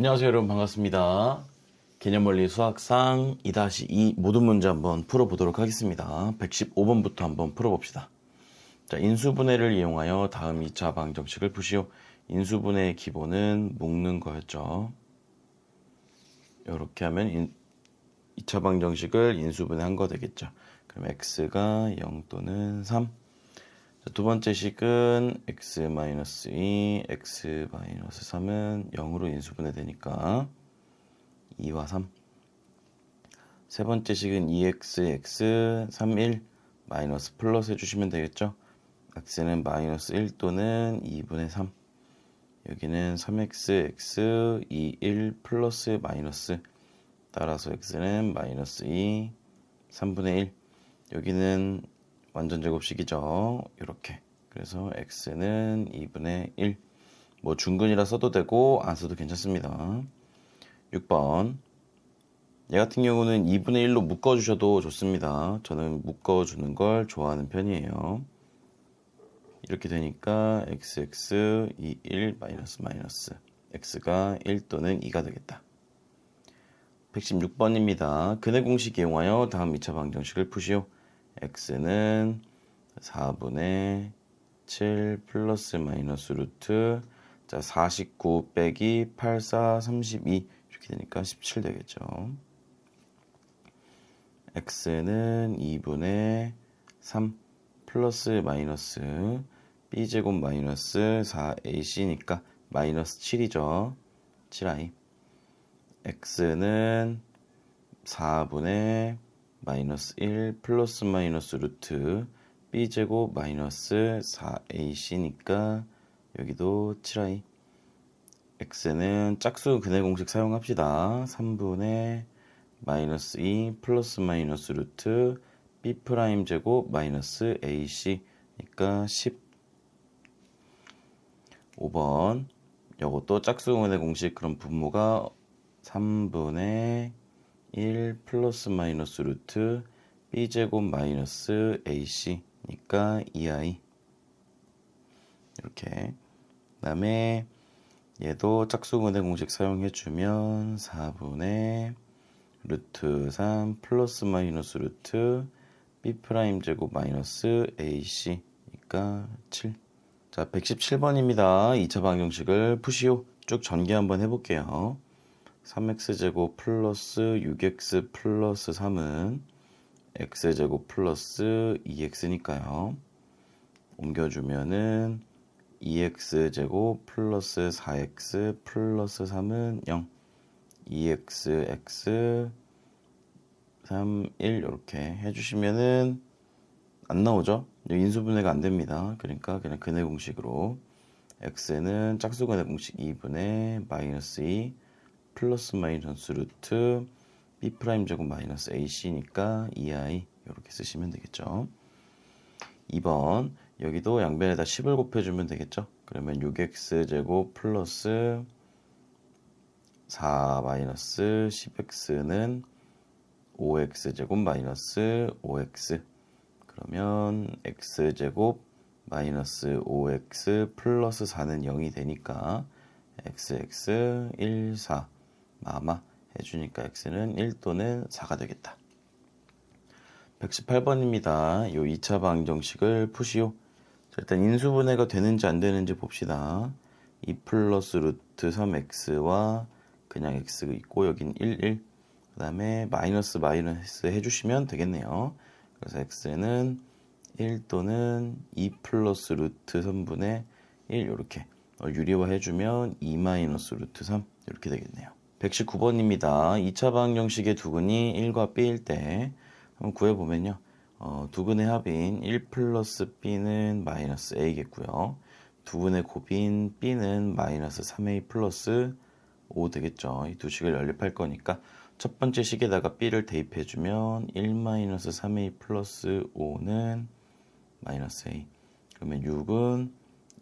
안녕하세요 여러분, 반갑습니다. 개념원리 수학상 2-2 모든 문제 한번 풀어보도록 하겠습니다. 115번부터 한번 풀어봅시다. 자, 인수분해를 이용하여 다음 2차 방정식을 푸시오. 인수분해의 기본은 묶는 거였죠. 이렇게 하면 2차 방정식을 인수분해한 거 되겠죠. 그럼 x가 0 또는 3. 자, 두 번째 식은 x-2, x-3은 0으로 인수분해 되니까 2와 3. 세 번째 식은 2x, x, 3, 1 마이너스 플러스 해주시면 되겠죠. x는 마이너스 1 또는 2분의 3. 여기는 3x, x, 2, 1 플러스 마이너스. 따라서 x는 마이너스 2, 3분의 1. 여기는 완전 제곱식이죠. 이렇게. 그래서 x는 2분의 1. 뭐 중근이라 써도 되고 안 써도 괜찮습니다. 6번. 얘 같은 경우는 2분의 1로 묶어주셔도 좋습니다. 저는 묶어주는 걸 좋아하는 편이에요. 이렇게 되니까 xx 2, 1 마이너스 마이너스 x가 1 또는 2가 되겠다. 116번입니다. 근해 공식 이용하여 다음 2차 방정식을 푸시오. x는 4분의 7 플러스 마이너스 루트, 자 49 빼기 84 32 이렇게 되니까 17 되겠죠. x는 2분의 3 플러스 마이너스 b제곱 마이너스 4ac니까 마이너스 7이죠. 7i. x는 4분의 마이너스 1 플러스 마이너스 루트 b제곱 마이너스 4ac니까 여기도 7i. x는 짝수 근해 공식 사용합시다. 3분의 마이너스 2 플러스 마이너스 루트 b 프라임 제곱 마이너스 ac니까 10. 5번 요것도 짝수 근해 공식. 그럼 분모가 3분의 1 플러스 마이너스 루트 b제곱 마이너스 ac니까 2i. 이렇게. 그 다음에 얘도 짝수 근해 공식 사용해주면 4분의 루트 3 플러스 마이너스 루트 b 프라임 제곱 마이너스 ac니까 7. 자, 117번입니다. 2차 방정식을 푸시오. 쭉 전개 한번 해볼게요. 3x제곱 플러스 6x 플러스 3은 x제곱 플러스 2x니까요. 옮겨주면은 2x제곱 플러스 4x 플러스 3은 0. 2x, x, 3, 1 이렇게 해주시면은 안 나오죠? 인수분해가 안 됩니다. 그러니까 그냥 근해 공식으로 x는 짝수 근해 공식 2분의 마이너스 2 플러스 마이너스 루트 b 프라임 제곱 마이너스 ac니까 2i 이렇게 쓰시면 되겠죠. 2번 여기도 양변에다 10을 곱해주면 되겠죠. 그러면 6x 제곱 플러스 4 마이너스 10x는 5x 제곱 마이너스 5x. 그러면 x제곱 마이너스 5x 플러스 4는 0이 되니까 xx 1, 4 마마 해주니까 x는 1 또는 4가 되겠다. 118번입니다. 요 2차 방정식을 푸시오. 자, 일단 인수분해가 되는지 안 되는지 봅시다. 2 플러스 루트 3x와 그냥 x 있고 여긴 1, 1. 그 다음에 마이너스 마이너스 해주시면 되겠네요. 그래서 x는 1 또는 2 플러스 루트 3분의 1 이렇게 유리화 해주면 2 마이너스 루트 3 이렇게 되겠네요. 119번입니다. 2차 방정식의 두근이 1과 b일 때 한번 구해보면요. 두근의 합인 1 플러스 b는 마이너스 a겠고요. 두근의 곱인 b는 마이너스 3a 플러스 5 되겠죠. 이 두 식을 연립할 거니까 첫 번째 식에다가 b를 대입해주면 1 마이너스 3a 플러스 5는 마이너스 a. 그러면 6은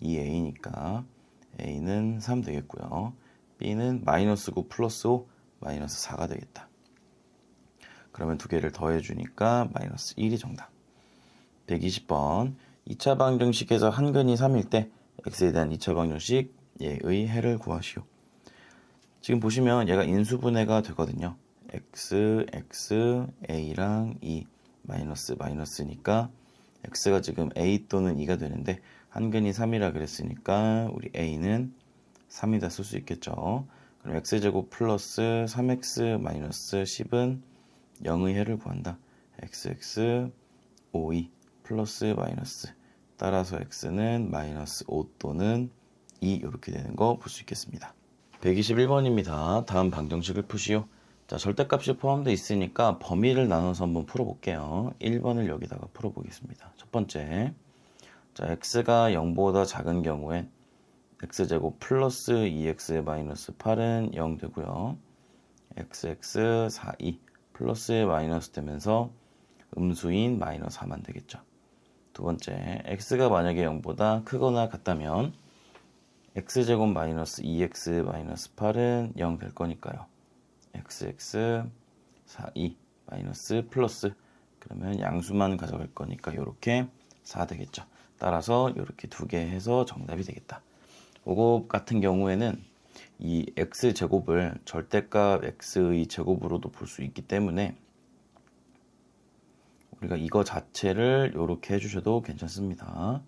2a니까 a는 3 되겠고요. b는 마이너스 9 플러스 5 마이너스 4가 되겠다. 그러면 두 개를 더해주니까 마이너스 1이 정답. 120번 2차 방정식에서 한 근이 3일 때 x에 대한 2차 방정식 얘의 해를 구하시오. 지금 보시면 얘가 인수분해가 되거든요. x, x, a랑 2, 마이너스, 마이너스니까 x가 지금 a 또는 2가 되는데 한근이 3이라 그랬으니까 우리 a는 3이다 쓸 수 있겠죠. 그럼 x제곱 플러스 3x 마이너스 10은 0의 해를 구한다. xx 5이 플러스 마이너스 따라서 x는 마이너스 5 또는 2 이렇게 되는 거 볼 수 있겠습니다. 121번입니다. 다음 방정식을 푸시오. 자, 절대값이 포함되어 있으니까 범위를 나눠서 한번 풀어볼게요. 1번을 여기다가 풀어보겠습니다. 첫 번째, 자, x가 0보다 작은 경우엔 x제곱 플러스 2x 마이너스 8은 0 되고요. xx 4이 플러스 마이너스 되면서 음수인 마이너스 4만 되겠죠. 두 번째, x가 만약에 0보다 크거나 같다면 x제곱 마이너스 2x 마이너스 8은 0 될 거니까요. xx 4이 마이너스 플러스 그러면 양수만 가져갈 거니까 이렇게 4 되겠죠. 따라서 이렇게 두 개 해서 정답이 되겠다. 이거 같은 경우에는 이 x제곱을 절대값 x의 제곱으로도 볼 수 있기 때문에 우리가 이거 자체를 이렇게 해주셔도 괜찮습니다.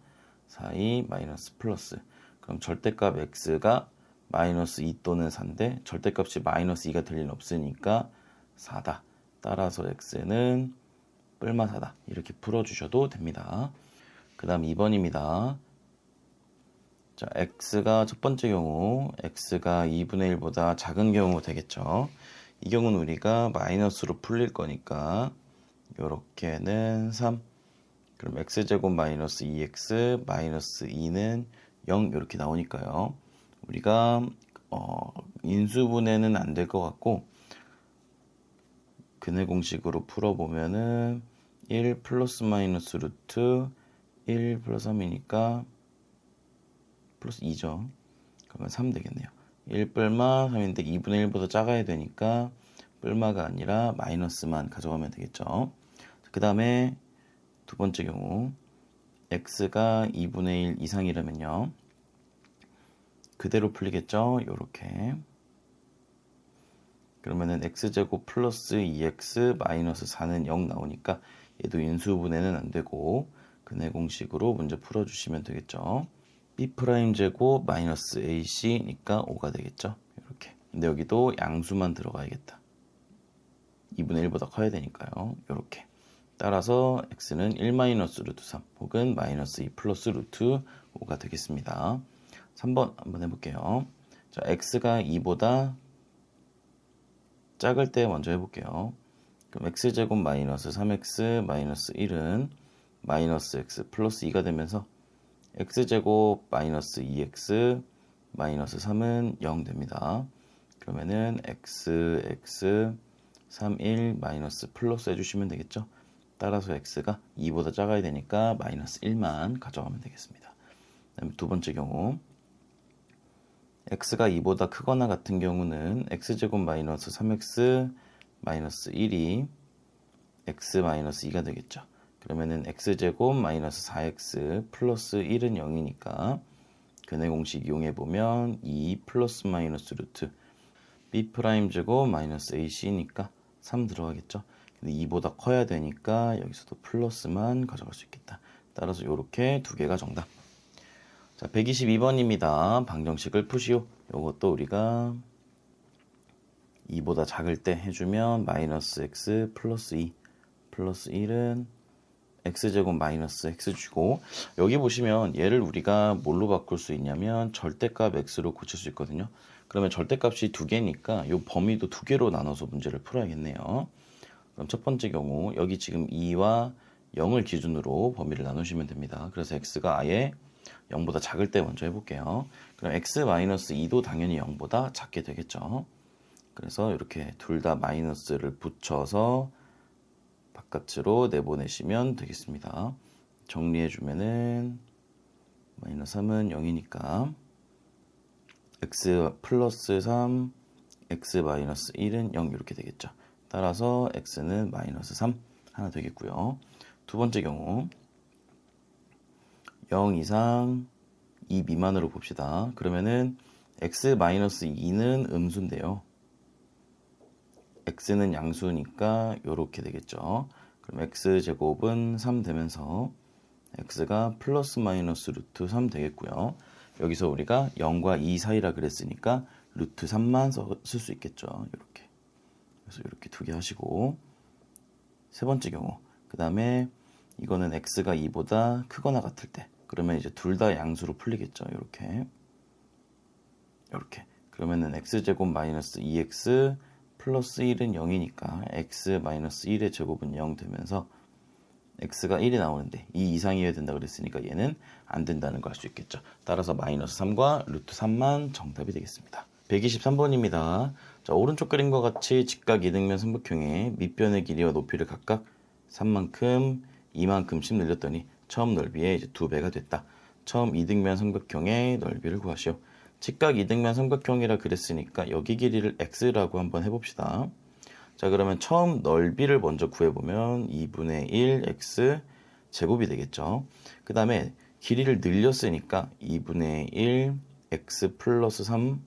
4이 마이너스 플러스 그럼 절대값 x가 마이너스 2 또는 4인데 절대값이 마이너스 2가 될 리는 없으니까 4다. 따라서 x는 뿔마 4다. 이렇게 풀어주셔도 됩니다. 그 다음 2번입니다. 자, x가 첫 번째 경우 x가 2분의 1보다 작은 경우 되겠죠. 이 경우는 우리가 마이너스로 풀릴 거니까 요렇게는 3 그럼 x제곱 마이너스 2x 마이너스 2는 0 이렇게 나오니까요. 우리가 인수분해는 안 될 것 같고 근해 공식으로 풀어보면은 1 플러스 마이너스 루트 1 플러스 3이니까 플러스 2죠. 그러면 3 되겠네요. 1 뿔마 3인데 2분의 1보다 작아야 되니까 뿔마가 아니라 마이너스만 가져가면 되겠죠. 그 다음에 두 번째 경우 x가 2분의 1 이상이라면요. 그대로 풀리겠죠. 요렇게 그러면은 x제곱 플러스 2x 마이너스 4는 0 나오니까 얘도 인수분해는 안 되고 근해 공식으로 문제 풀어주시면 되겠죠. b' 제곱 마이너스 ac니까 5가 되겠죠. 이렇게. 근데 여기도 양수만 들어가야겠다. 2분의 1보다 커야 되니까요. 이렇게. 따라서 x는 1 마이너스 루트 3 혹은 마이너스 2 플러스 루트 5가 되겠습니다. 3번 한번 해볼게요. 자, x가 2보다 작을 때 먼저 해볼게요. 그럼 x제곱 마이너스 3x 마이너스 1은 마이너스 x 플러스 2가 되면서 x제곱 마이너스 2x 마이너스 3은 0 됩니다. 그러면은 x 3, 1 마이너스 플러스 해주시면 되겠죠. 따라서 x가 2보다 작아야 되니까 마이너스 1만 가져가면 되겠습니다. 그다음에 두 번째 경우 x가 2보다 크거나 같은 경우는 x제곱 마이너스 3x 마이너스 1이 x 마이너스 2가 되겠죠. 그러면은 x제곱 마이너스 4x 플러스 1은 0이니까 근해 공식 이용해 보면 2 플러스 마이너스 루트 b 프라임 제곱 마이너스 ac니까 3 들어가겠죠. 근데 2보다 커야 되니까 여기서도 플러스만 가져갈 수 있겠다. 따라서 이렇게 두 개가 정답. 자, 122번입니다. 방정식을 푸시오. 이것도 우리가 2보다 작을 때 해주면 마이너스 x 플러스 2 플러스 1은 x제곱 마이너스 x 주고 여기 보시면 얘를 우리가 뭘로 바꿀 수 있냐면 절대값 x로 고칠 수 있거든요. 그러면 절대값이 두 개니까 이 범위도 두 개로 나눠서 문제를 풀어야겠네요. 그럼 첫 번째 경우 여기 지금 2와 0을 기준으로 범위를 나누시면 됩니다. 그래서 x가 아예 0보다 작을 때 먼저 해볼게요. 그럼 x-2도 당연히 0보다 작게 되겠죠. 그래서 이렇게 둘 다 마이너스를 붙여서 바깥으로 내보내시면 되겠습니다. 정리해주면은 마이너스 3은 0이니까 x 플러스 3, x 마이너스 1은 0 이렇게 되겠죠. 따라서 x는 마이너스 3 하나 되겠고요. 두 번째 경우 0 이상 2 미만으로 봅시다. 그러면은 x-2는 음수인데요. x는 양수니까 이렇게 되겠죠. 그럼 x제곱은 3 되면서 x가 플러스 마이너스 루트 3 되겠고요. 여기서 우리가 0과 2 사이라 그랬으니까 루트 3만 쓸 수 있겠죠. 이렇게. 그래서 이렇게 두 개 하시고 세 번째 경우 그 다음에 이거는 x가 2보다 크거나 같을 때 그러면 이제 둘 다 양수로 풀리겠죠. 이렇게 그러면은 x제곱 마이너스 2x 플러스 1은 0이니까 x 마이너스 1의 제곱은 0 되면서 x가 1이 나오는데 2 이상이어야 된다 그랬으니까 얘는 안 된다는 걸 알 수 있겠죠. 따라서 마이너스 3과 루트 3만 정답이 되겠습니다. 123번입니다. 자, 오른쪽 그림과 같이 직각 이등변 삼각형의 밑변의 길이와 높이를 각각 3만큼, 2만큼씩 늘렸더니 처음 넓이의 이제 2배가 됐다. 처음 이등변 삼각형의 넓이를 구하시오. 직각 이등변 삼각형이라 그랬으니까 여기 길이를 x라고 한번 해봅시다. 자, 그러면 처음 넓이를 먼저 구해보면 2분의 1 x 제곱이 되겠죠. 그 다음에 길이를 늘렸으니까 2분의 1 x 플러스 3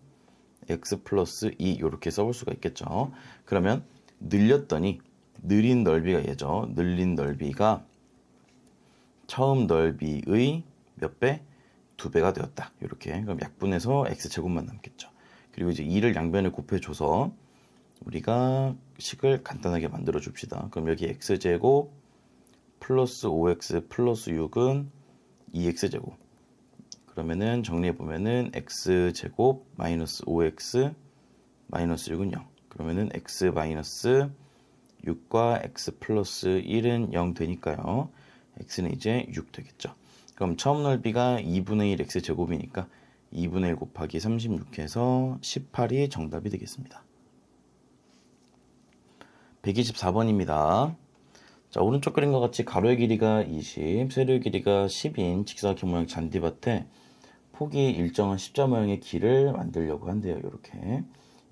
x 플러스 2 이렇게 써볼 수가 있겠죠. 그러면 늘렸더니 늘린 넓이가 얘죠. 늘린 넓이가 처음 넓이의 몇 배? 2배가 되었다. 이렇게. 그럼 약분해서 x제곱만 남겠죠. 그리고 이제 2를 양변에 곱해줘서 우리가 식을 간단하게 만들어 줍시다. 그럼 여기 x제곱 플러스 5x 플러스 6은 2x제곱. 그러면은 정리해보면은 x제곱 마이너스 5x 마이너스 6은 0. 그러면은 x 마이너스 6과 x 플러스 1은 0 되니까요. x는 이제 6 되겠죠. 그럼 처음 넓이가 2분의 1 x제곱이니까 2분의 1 곱하기 36 해서 18이 정답이 되겠습니다. 124번입니다. 자, 오른쪽 그림과 같이 가로의 길이가 20, 세로의 길이가 10인 직사각형 모양 잔디밭에 폭이 일정한 십자 모양의 길을 만들려고 한대요. 이렇게.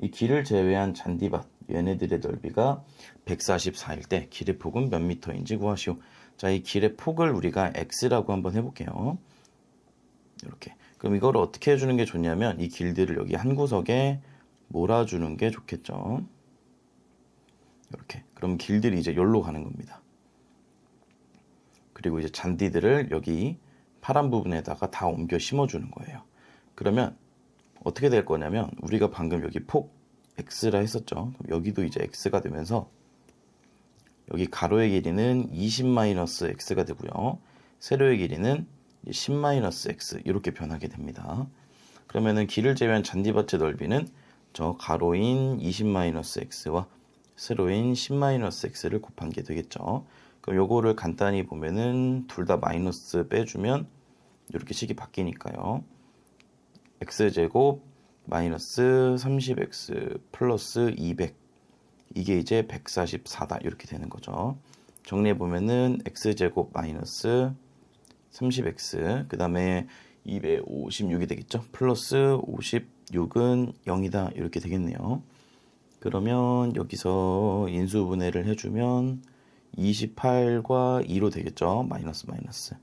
이 길을 제외한 잔디밭, 얘네들의 넓이가 144일 때 길의 폭은 몇 미터인지 구하시오. 자, 이 길의 폭을 우리가 x라고 한번 해볼게요. 이렇게. 그럼 이거를 어떻게 해주는 게 좋냐면 이 길들을 여기 한 구석에 몰아주는 게 좋겠죠. 이렇게. 그럼 길들이 이제 여기로 가는 겁니다. 그리고 이제 잔디들을 여기 파란 부분에다가 다 옮겨 심어주는 거예요. 그러면 어떻게 될 거냐면 우리가 방금 여기 폭 x라 했었죠. 그럼 여기도 이제 x가 되면서 여기 가로의 길이는 20-x가 되고요. 세로의 길이는 10-x 이렇게 변하게 됩니다. 그러면은 길을 제외한 잔디밭의 넓이는 저 가로인 20-x와 세로인 10-x를 곱한 게 되겠죠. 그럼 요거를 간단히 보면은 둘 다 마이너스 빼주면 이렇게 식이 바뀌니까요. x제곱 마이너스 30x 플러스 200 이게 이제 144다 이렇게 되는 거죠. 정리해보면은 x제곱 마이너스 30x 그 다음에 256이 되겠죠. 플러스 56은 0이다 이렇게 되겠네요. 그러면 여기서 인수분해를 해주면 28과 2로 되겠죠. 마이너스 마이너스.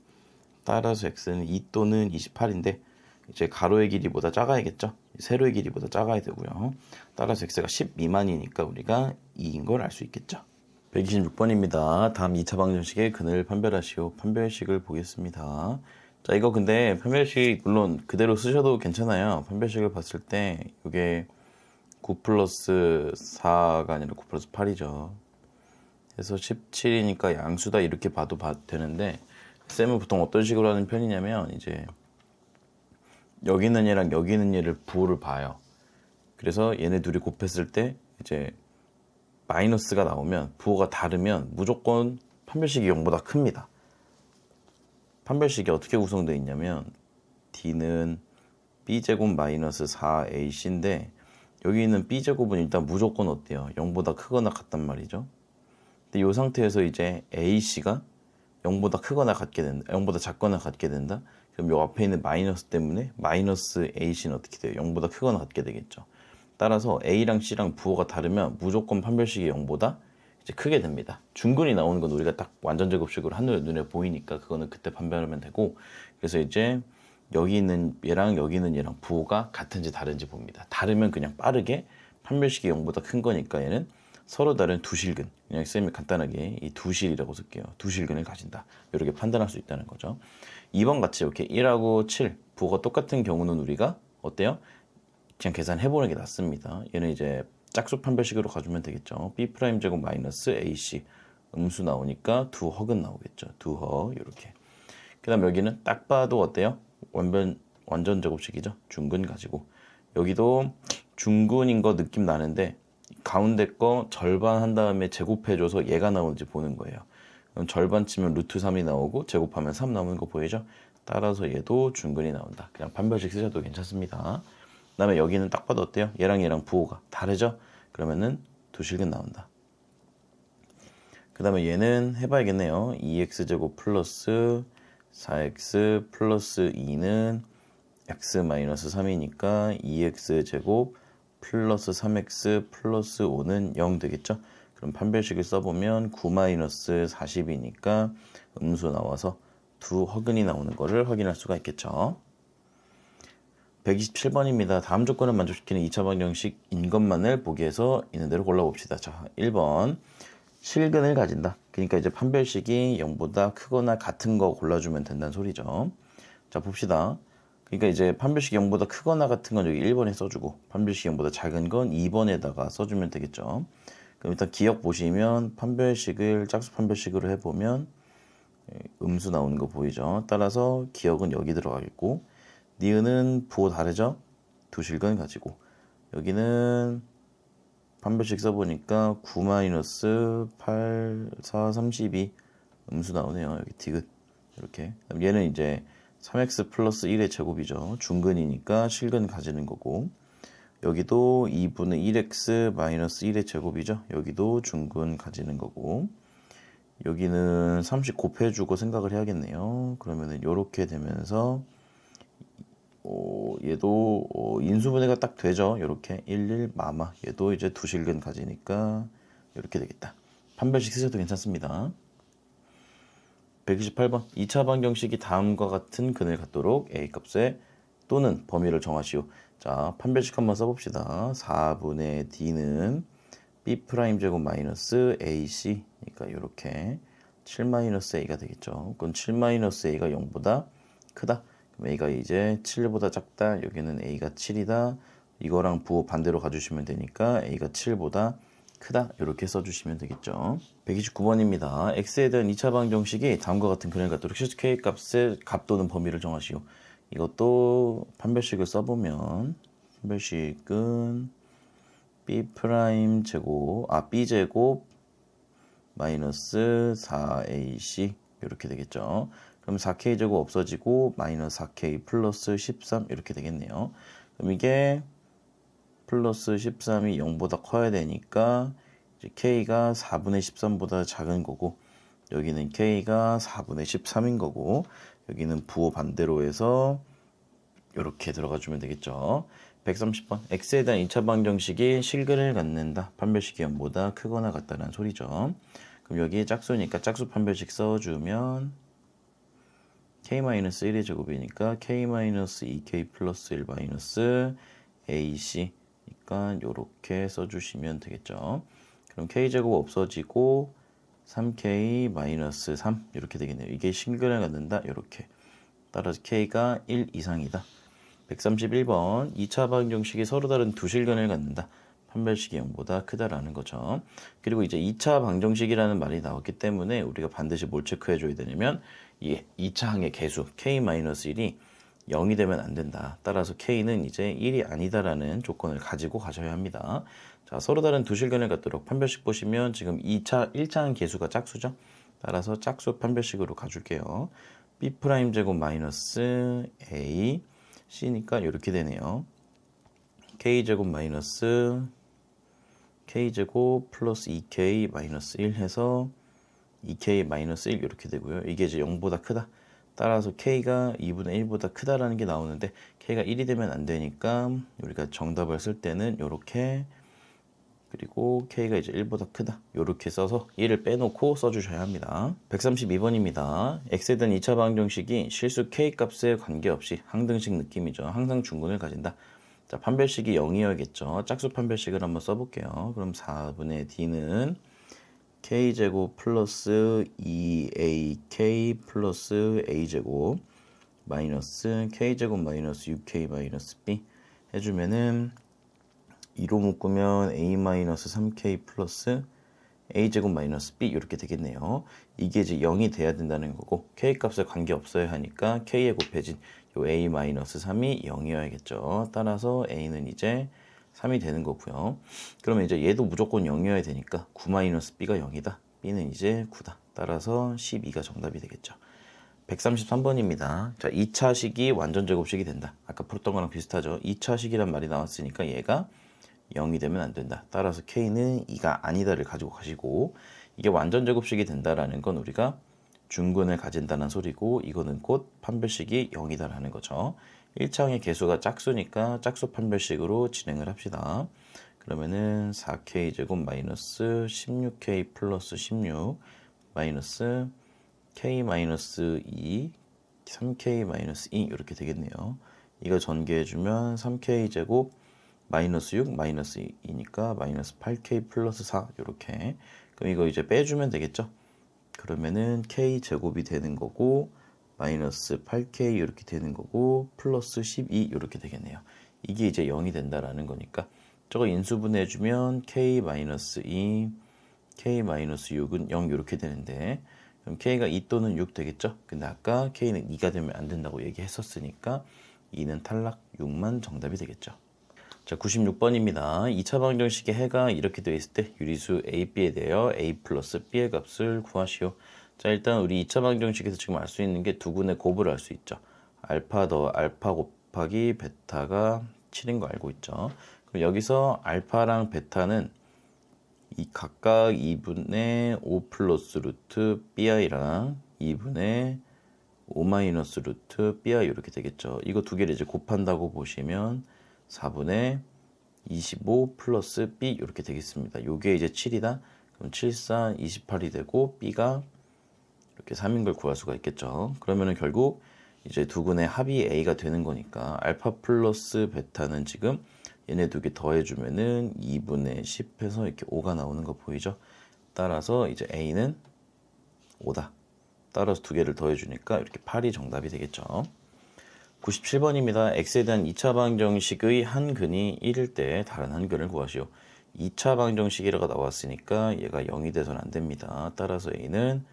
따라서 x는 2 또는 28인데 이제 가로의 길이보다 작아야겠죠. 세로의 길이보다 작아야 되고요. 따라서 x가 10 미만이니까 우리가 2인 걸 알 수 있겠죠. 126번입니다. 다음 2차 방정식의 근을 판별하시오. 판별식을 보겠습니다. 자, 이거 근데 판별식 물론 그대로 쓰셔도 괜찮아요. 판별식을 봤을 때 이게 9 플러스 4가 아니라 9 플러스 8이죠. 그래서 17이니까 양수다 이렇게 봐도 되는데 쌤은 보통 어떤 식으로 하는 편이냐면 이제 여기 있는 얘랑 여기 있는 얘를 부호를 봐요. 그래서 얘네 둘이 곱했을 때 이제 마이너스가 나오면 부호가 다르면 무조건 판별식이 0보다 큽니다. 판별식이 어떻게 구성되어 있냐면 D는 B제곱 마이너스 4AC인데 여기 있는 B제곱은 일단 무조건 어때요? 0보다 크거나 같단 말이죠. 근데 이 상태에서 이제 AC가 0보다 크거나 같게 된다. 0보다 작거나 같게 된다. 그럼 이 앞에 있는 마이너스 때문에 마이너스 AC는 어떻게 돼요? 0보다 크거나 같게 되겠죠. 따라서 A랑 C랑 부호가 다르면 무조건 판별식이 0보다 이제 크게 됩니다. 중근이 나오는 건 우리가 딱 완전 제곱식으로 한눈에 보이니까 그거는 그때 판별하면 되고 그래서 이제 여기 있는 얘랑 여기 있는 얘랑 부호가 같은지 다른지 봅니다. 다르면 그냥 빠르게 판별식이 0보다 큰 거니까 얘는 서로 다른 두 실근, 그냥 쌤이 간단하게 이 두 실이라고 쓸게요. 두 실근을 가진다. 이렇게 판단할 수 있다는 거죠. 2번 같이 이렇게 1하고 7 부호가 똑같은 경우는 우리가 어때요? 그냥 계산해보는 게 낫습니다. 얘는 이제 짝수 판별식으로 가주면 되겠죠. b 프라임 제곱 마이너스 ac 음수 나오니까 두 헉은 나오겠죠. 두 헉 이렇게. 그다음 여기는 딱 봐도 어때요? 완전 제곱식이죠. 중근 가지고 여기도 중근인 거 느낌 나는데 가운데 거 절반 한 다음에 제곱해줘서 얘가 나오는지 보는 거예요. 그럼 절반 치면 루트 3이 나오고 제곱하면 3 나오는 거 보이죠? 따라서 얘도 중근이 나온다. 그냥 판별식 쓰셔도 괜찮습니다. 그다음에 여기는 딱 봐도 어때요? 얘랑 부호가 다르죠? 그러면은 두 실근 나온다. 그 다음에 얘는 해봐야겠네요. 2x제곱 플러스 4x 플러스 2는 x 마이너스 3이니까 2x제곱 플러스 3x 플러스 5는 0 되겠죠? 그럼 판별식을 써보면 9 마이너스 40이니까 음수 나와서 두 허근이 나오는 거를 확인할 수가 있겠죠. 127번입니다. 다음 조건을 만족시키는 2차 방정식인 것만을 보기에서 있는 대로 골라봅시다. 자, 1번. 실근을 가진다. 그러니까 이제 판별식이 0보다 크거나 같은 거 골라주면 된다는 소리죠. 자, 봅시다. 그러니까 이제 판별식이 0보다 크거나 같은 건 여기 1번에 써주고 판별식이 0보다 작은 건 2번에다가 써주면 되겠죠. 그럼 일단 기억 보시면 판별식을 짝수 판별식으로 해보면 음수 나오는 거 보이죠. 따라서 기억은 여기 들어가겠고 니은은 부호 다르죠. 두 실근 가지고 여기는 판별식 써보니까 9 마이너스 8, 4, 32 음수 나오네요. 여기 디귿 이렇게. 얘는 이제 3x 플러스 1의 제곱이죠. 중근이니까 실근 가지는 거고 여기도 2분의 1x 마이너스 1의 제곱이죠. 여기도 중근 가지는 거고 여기는 30 곱해주고 생각을 해야겠네요. 그러면은 이렇게 되면서 얘도 인수분해가 딱 되죠. 이렇게 11 마마 얘도 이제 두 실근 가지니까 이렇게 되겠다. 판별식 쓰셔도 괜찮습니다. 128번 2차 방정식이 다음과 같은 근을 갖도록 a 값에 또는 범위를 정하시오. 자, 판별식 한번 써봅시다. 4분의 d는 b 프라임 제곱 마이너스 ac 그러니까 이렇게 7 마이너스 a가 되겠죠. 그건 7 마이너스 a가 0보다 크다. a가 이제 7보다 작다. 여기는 a가 7이다. 이거랑 부호 반대로 가주시면 되니까 a가 7보다 크다. 이렇게 써주시면 되겠죠. 129번입니다. x에 대한 2차 방정식이 다음과 같은 근을 갖도록 실수 k 값의 값 또는 범위를 정하시오. 이것도 판별식을 써보면 판별식은 b 프라임 제곱 b 제곱 마이너스 4ac 이렇게 되겠죠. 그럼 4k 제곱 없어지고 마이너스 4k 플러스 13 이렇게 되겠네요. 그럼 이게 플러스 13이 0보다 커야 되니까 이제 k가 4분의 13보다 작은 거고 여기는 k가 4분의 13인 거고 여기는 부호 반대로 해서 이렇게 들어가 주면 되겠죠. 130번 x에 대한 2차 방정식이 실근을 갖는다. 판별식이 0보다 크거나 같다는 소리죠. 그럼 여기 짝수니까 짝수 판별식 써주면 k-1의 제곱이니까 k-2k 플러스 1 마이너스 ac 그러니까 이렇게 써주시면 되겠죠. 그럼 k제곱 없어지고 3k 마이너스 3 이렇게 되겠네요. 이게 실근을 갖는다. 이렇게 따라서 k가 1 이상이다. 131번 2차 방정식이 서로 다른 두 실근을 갖는다. 판별식이 0보다 크다라는 거죠. 그리고 이제 2차 방정식이라는 말이 나왔기 때문에 우리가 반드시 뭘 체크해 줘야 되냐면 이 2차 항의 개수 k-1이 0이 되면 안 된다. 따라서 k는 이제 1이 아니다라는 조건을 가지고 가셔야 합니다. 자, 서로 다른 두 실근을 갖도록 판별식 보시면 지금 1차 항 개수가 짝수죠. 따라서 짝수 판별식으로 가줄게요. b 프라임 제곱 마이너스 a c니까 이렇게 되네요. k 제곱 마이너스 k제곱 플러스 2k 마이너스 1 해서 2k 마이너스 1 이렇게 되고요. 이게 이제 0보다 크다. 따라서 k가 2분의 1보다 크다라는 게 나오는데 k가 1이 되면 안 되니까 우리가 정답을 쓸 때는 이렇게 그리고 k가 이제 1보다 크다. 요렇게 써서 1을 빼놓고 써주셔야 합니다. 132번입니다. x에 대한 2차 방정식이 실수 k 값에 관계없이 항등식 느낌이죠. 항상 중근을 가진다. 자, 판별식이 0이어야겠죠. 짝수 판별식을 한번 써볼게요. 그럼 4분의 d는 k제곱 플러스 2ak 플러스 a제곱 마이너스 k제곱 마이너스 6k 마이너스 b 해주면은 2로 묶으면 a-3k 플러스 a제곱 마이너스 b 이렇게 되겠네요. 이게 이제 0이 돼야 된다는 거고 k 값에 관계없어야 하니까 k에 곱해진 요 a-3이 0이어야겠죠. 따라서 a는 이제 3이 되는 거고요. 그러면 이제 얘도 무조건 0이어야 되니까 9-b가 0이다. b는 이제 9다. 따라서 12가 정답이 되겠죠. 133번입니다. 자, 2차식이 완전 제곱식이 된다. 아까 풀었던 거랑 비슷하죠. 2차식이란 말이 나왔으니까 얘가 0이 되면 안 된다. 따라서 k는 2가 아니다를 가지고 가시고 이게 완전 제곱식이 된다라는 건 우리가 중근을 가진다는 소리고 이거는 곧 판별식이 0이다라는 거죠. 1차항의 개수가 짝수니까 짝수 판별식으로 진행을 합시다. 그러면은 4k 제곱 마이너스 16k 플러스 16 마이너스 k 마이너스 2 3k 마이너스 2 이렇게 되겠네요. 이거 전개해주면 3k 제곱 마이너스 6 마이너스 2니까 마이너스 8k 플러스 4 이렇게. 그럼 이거 이제 빼주면 되겠죠. 그러면은 k 제곱이 되는 거고 마이너스 8k 이렇게 되는 거고 플러스 12 이렇게 되겠네요. 이게 이제 0이 된다라는 거니까 저거 인수분해해주면 k 마이너스 2 k 마이너스 6은 0 이렇게 되는데 그럼 k가 2 또는 6 되겠죠. 근데 아까 k는 2가 되면 안 된다고 얘기했었으니까 2는 탈락 6만 정답이 되겠죠. 자, 96번입니다. 2차 방정식의 해가 이렇게 되어 있을 때 유리수 A, B에 대하여 A 플러스 B의 값을 구하시오. 자, 일단 우리 2차 방정식에서 지금 알 수 있는 게 두 군의 곱을 알 수 있죠. 알파 더 알파 곱하기 베타가 7인 거 알고 있죠. 그럼 여기서 알파랑 베타는 이 각각 2분의 5 플러스 루트 BI랑 2분의 5 마이너스 루트 BI 이렇게 되겠죠. 이거 두 개를 이제 곱한다고 보시면 4분의 25 플러스 B 이렇게 되겠습니다. 요게 이제 7이다. 그럼 7, 4, 28이 되고 B가 이렇게 3인 걸 구할 수가 있겠죠. 그러면은 결국 이제 두 군의 합이 A가 되는 거니까 알파 플러스 베타는 지금 얘네 두 개 더해주면은 2분의 10 해서 이렇게 5가 나오는 거 보이죠? 따라서 이제 A는 5다. 따라서 두 개를 더해주니까 이렇게 8이 정답이 되겠죠. 97번입니다. x에 대한 2차 방정식의 한 근이 1일 때 다른 한 근을 구하시오. 2차 방정식이라고 나왔으니까 얘가 0이 돼서는 안 됩니다. 따라서 a는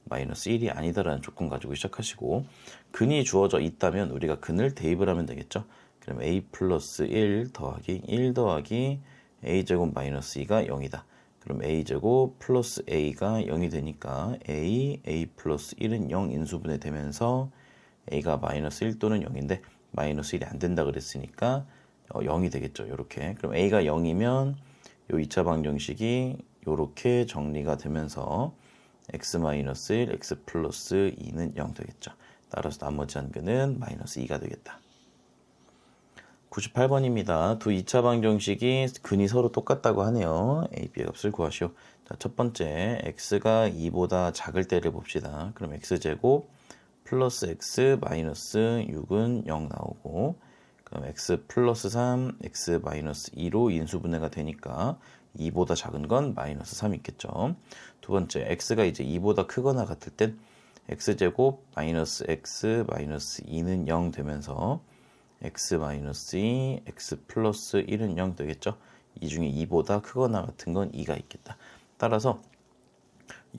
마이너스 1이 아니다라는 조건 가지고 시작하시고 근이 주어져 있다면 우리가 근을 대입을 하면 되겠죠. 그럼 a 플러스 1 더하기 1 더하기 a제곱 마이너스 2가 0이다. 그럼 a제곱 플러스 a가 0이 되니까 a 플러스 1은 0 인수분해 되면서 a가 마이너스 1 또는 0인데 마이너스 1이 안 된다 그랬으니까 0이 되겠죠. 이렇게. 그럼 a가 0이면 요 2차 방정식이 이렇게 정리가 되면서 x-1, x 플러스 2는 0 되겠죠. 따라서 나머지 한 근은 마이너스 2가 되겠다. 98번입니다. 두 2차 방정식이 근이 서로 똑같다고 하네요. a, b의 값을 구하시오. 자, 첫 번째 x가 2보다 작을 때를 봅시다. 그럼 x제곱 플러스 x 마이너스 6은 0 나오고 그럼 x 플러스 3, x 마이너스 2로 인수분해가 되니까 2보다 작은 건 마이너스 3 있겠죠. 두 번째 x가 이제 2보다 크거나 같을 땐 x제곱 마이너스 x 마이너스 2는 0 되면서 x 마이너스 2, x 플러스 1은 0 되겠죠. 이 중에 2보다 크거나 같은 건 2가 있겠다. 따라서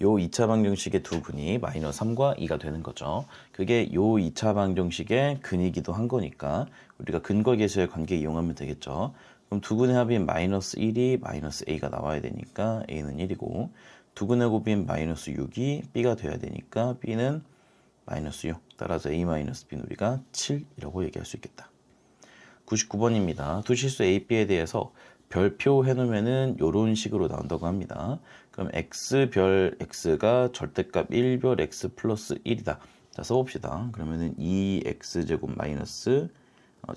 요 2차 방정식의 두 근이 마이너스 3과 2가 되는 거죠. 그게 요 2차 방정식의 근이기도 한 거니까 우리가 근과 계수의 관계 이용하면 되겠죠. 그럼 두 근의 합인 마이너스 1이 마이너스 a가 나와야 되니까 a는 1이고 두 근의 곱인 마이너스 6이 b가 돼야 되니까 b는 마이너스 6. 따라서 a 마이너스 b는 우리가 7이라고 얘기할 수 있겠다. 99번입니다. 두 실수 a, b에 대해서 별표 해놓으면은 요런 식으로 나온다고 합니다. 그럼 x별 x가 절대값 1별 x 플러스 1이다. 자, 써봅시다. 그러면은 2x제곱 마이너스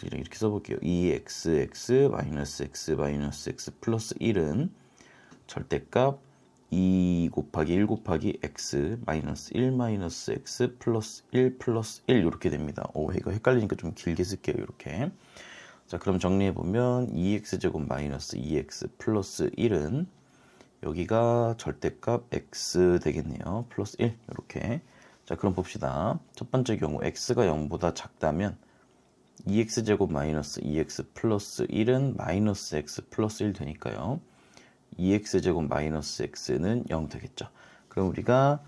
이렇게 써볼게요. 2xx 마이너스 x 마이너스 x 플러스 1은 절대값 2 곱하기 1 곱하기 x 마이너스 1 마이너스 x 플러스 1 플러스 1 이렇게 됩니다. 이거 헷갈리니까 좀 길게 쓸게요. 이렇게. 자, 그럼 정리해보면 2x제곱 마이너스 2x 플러스 1은 여기가 절대값 x 되겠네요. 플러스 1 이렇게. 자, 그럼 봅시다. 첫 번째 경우 x가 0보다 작다면 2x제곱 마이너스 2x 플러스 1은 마이너스 x 플러스 1 되니까요. 2x제곱 마이너스 x는 0 되겠죠. 그럼 우리가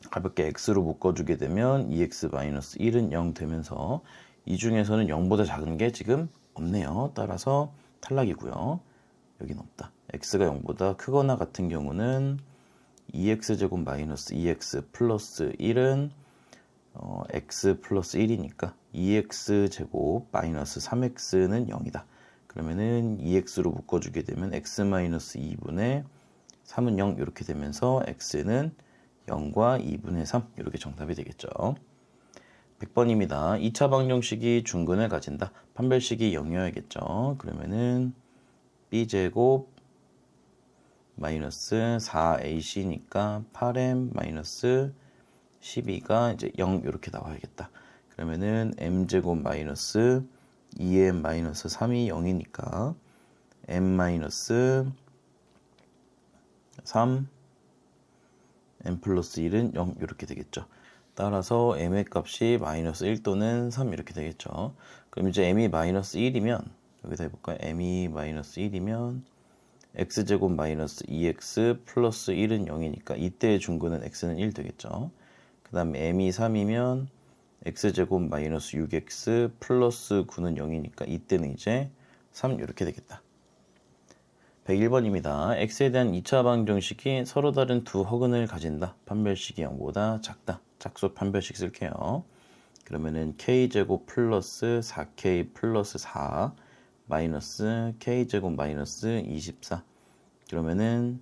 가볍게 x로 묶어주게 되면 2x 마이너스 1은 0 되면서 이 중에서는 0보다 작은 게 지금 없네요. 따라서 탈락이고요. 여긴 없다. x가 0보다 크거나 같은 경우는 2x제곱 마이너스 2x 플러스 1은 x 플러스 1이니까 2x제곱 마이너스 3x는 0이다. 그러면은 2x로 묶어주게 되면 x 마이너스 2분의 3은 0 이렇게 되면서 x는 0과 2분의 3 이렇게 정답이 되겠죠. 100번입니다. 2차 방정식이 중근을 가진다. 판별식이 0이어야겠죠. 그러면은 b제곱 마이너스 4ac니까 8m 마이너스 12가 이제 0 이렇게 나와야겠다. 그러면은 m제곱 마이너스 2m 마이너스 3이 0이니까 m 마이너스 3 m 플러스 1은 0 이렇게 되겠죠. 따라서 m의 값이 마이너스 1 또는 3 이렇게 되겠죠. 그럼 이제 m이 마이너스 1이면 여기다 해볼까요? m이 마이너스 1이면 x제곱 마이너스 2x 플러스 1은 0이니까 이때의 중근은 x는 1 되겠죠. 그 다음에 m이 3이면 x제곱 마이너스 6x 플러스 9는 0이니까 이때는 이제 3 이렇게 되겠다. 101번입니다. x에 대한 2차 방정식이 서로 다른 두 허근을 가진다. 판별식이 0보다 작다. 짝수 판별식 쓸게요. 그러면은 k제곱 플러스 4k 플러스 4 마이너스 k제곱 마이너스 24 그러면은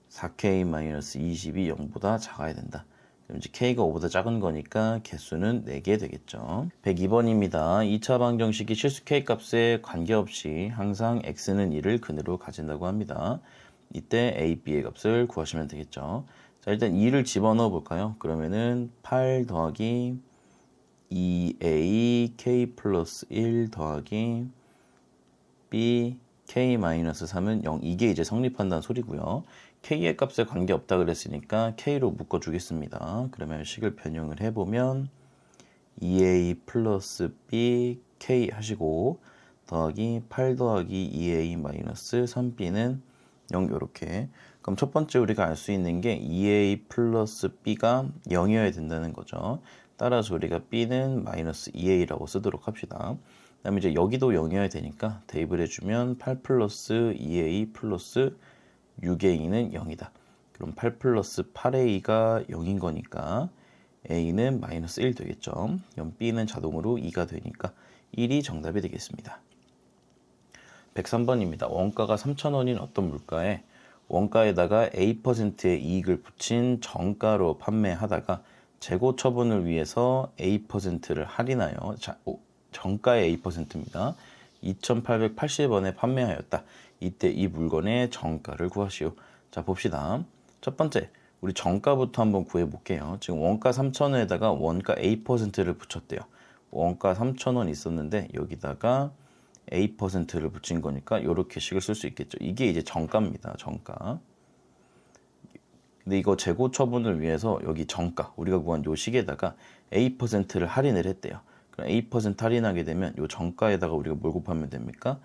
4k 마이너스 20이 0보다 작아야 된다. 그럼 이제 k가 5보다 작은 거니까 개수는 4개 되겠죠. 102번입니다. 2차 방정식이 실수 k 값에 관계없이 항상 x는 1을 근으로 가진다고 합니다. 이때 a, b의 값을 구하시면 되겠죠. 자, 일단 2를 집어넣어 볼까요? 그러면은 8 더하기 2a k 플러스 1 더하기 b k 마이너스 3은 0. 이게 이제 성립한다는 소리고요. k의 값에 관계없다 그랬으니까 k로 묶어주겠습니다. 그러면 식을 변형을 해보면 2a 플러스 b k 하시고 더하기 8 더하기 2a 마이너스 3b는 0 이렇게. 그럼 첫 번째 우리가 알 수 있는 게 2a 플러스 b가 0이어야 된다는 거죠. 따라서 우리가 b는 마이너스 2a라고 쓰도록 합시다. 그 다음에 이제 여기도 0이어야 되니까 대입을 해주면 8 플러스 2a 플러스 6a는 0이다. 그럼 8 플러스 8a가 0인 거니까 a는 마이너스 1 되겠죠. 그럼 b는 자동으로 2가 되니까 1이 정답이 되겠습니다. 103번입니다. 원가가 3,000원인 어떤 물가에 원가에다가 A%의 이익을 붙인 정가로 판매하다가 재고 처분을 위해서 A%를 할인하여 정가의 A%입니다. 2,880원에 판매하였다. 이때 이 물건의 정가를 구하시오. 자, 봅시다. 첫 번째, 우리 정가부터 한번 구해볼게요. 지금 원가 3,000원에다가 원가 A%를 붙였대요. 원가 3,000원 있었는데 여기다가 A%를 붙인 거니까 이렇게 식을 쓸 수 있겠죠. 이게 이제 정가입니다. 정가. 근데 이거 재고 처분을 위해서 여기 정가, 우리가 구한 요 식에다가 A%를 할인을 했대요. 그럼 A% 할인하게 되면 요 정가에다가 우리가 뭘 곱하면 됩니까?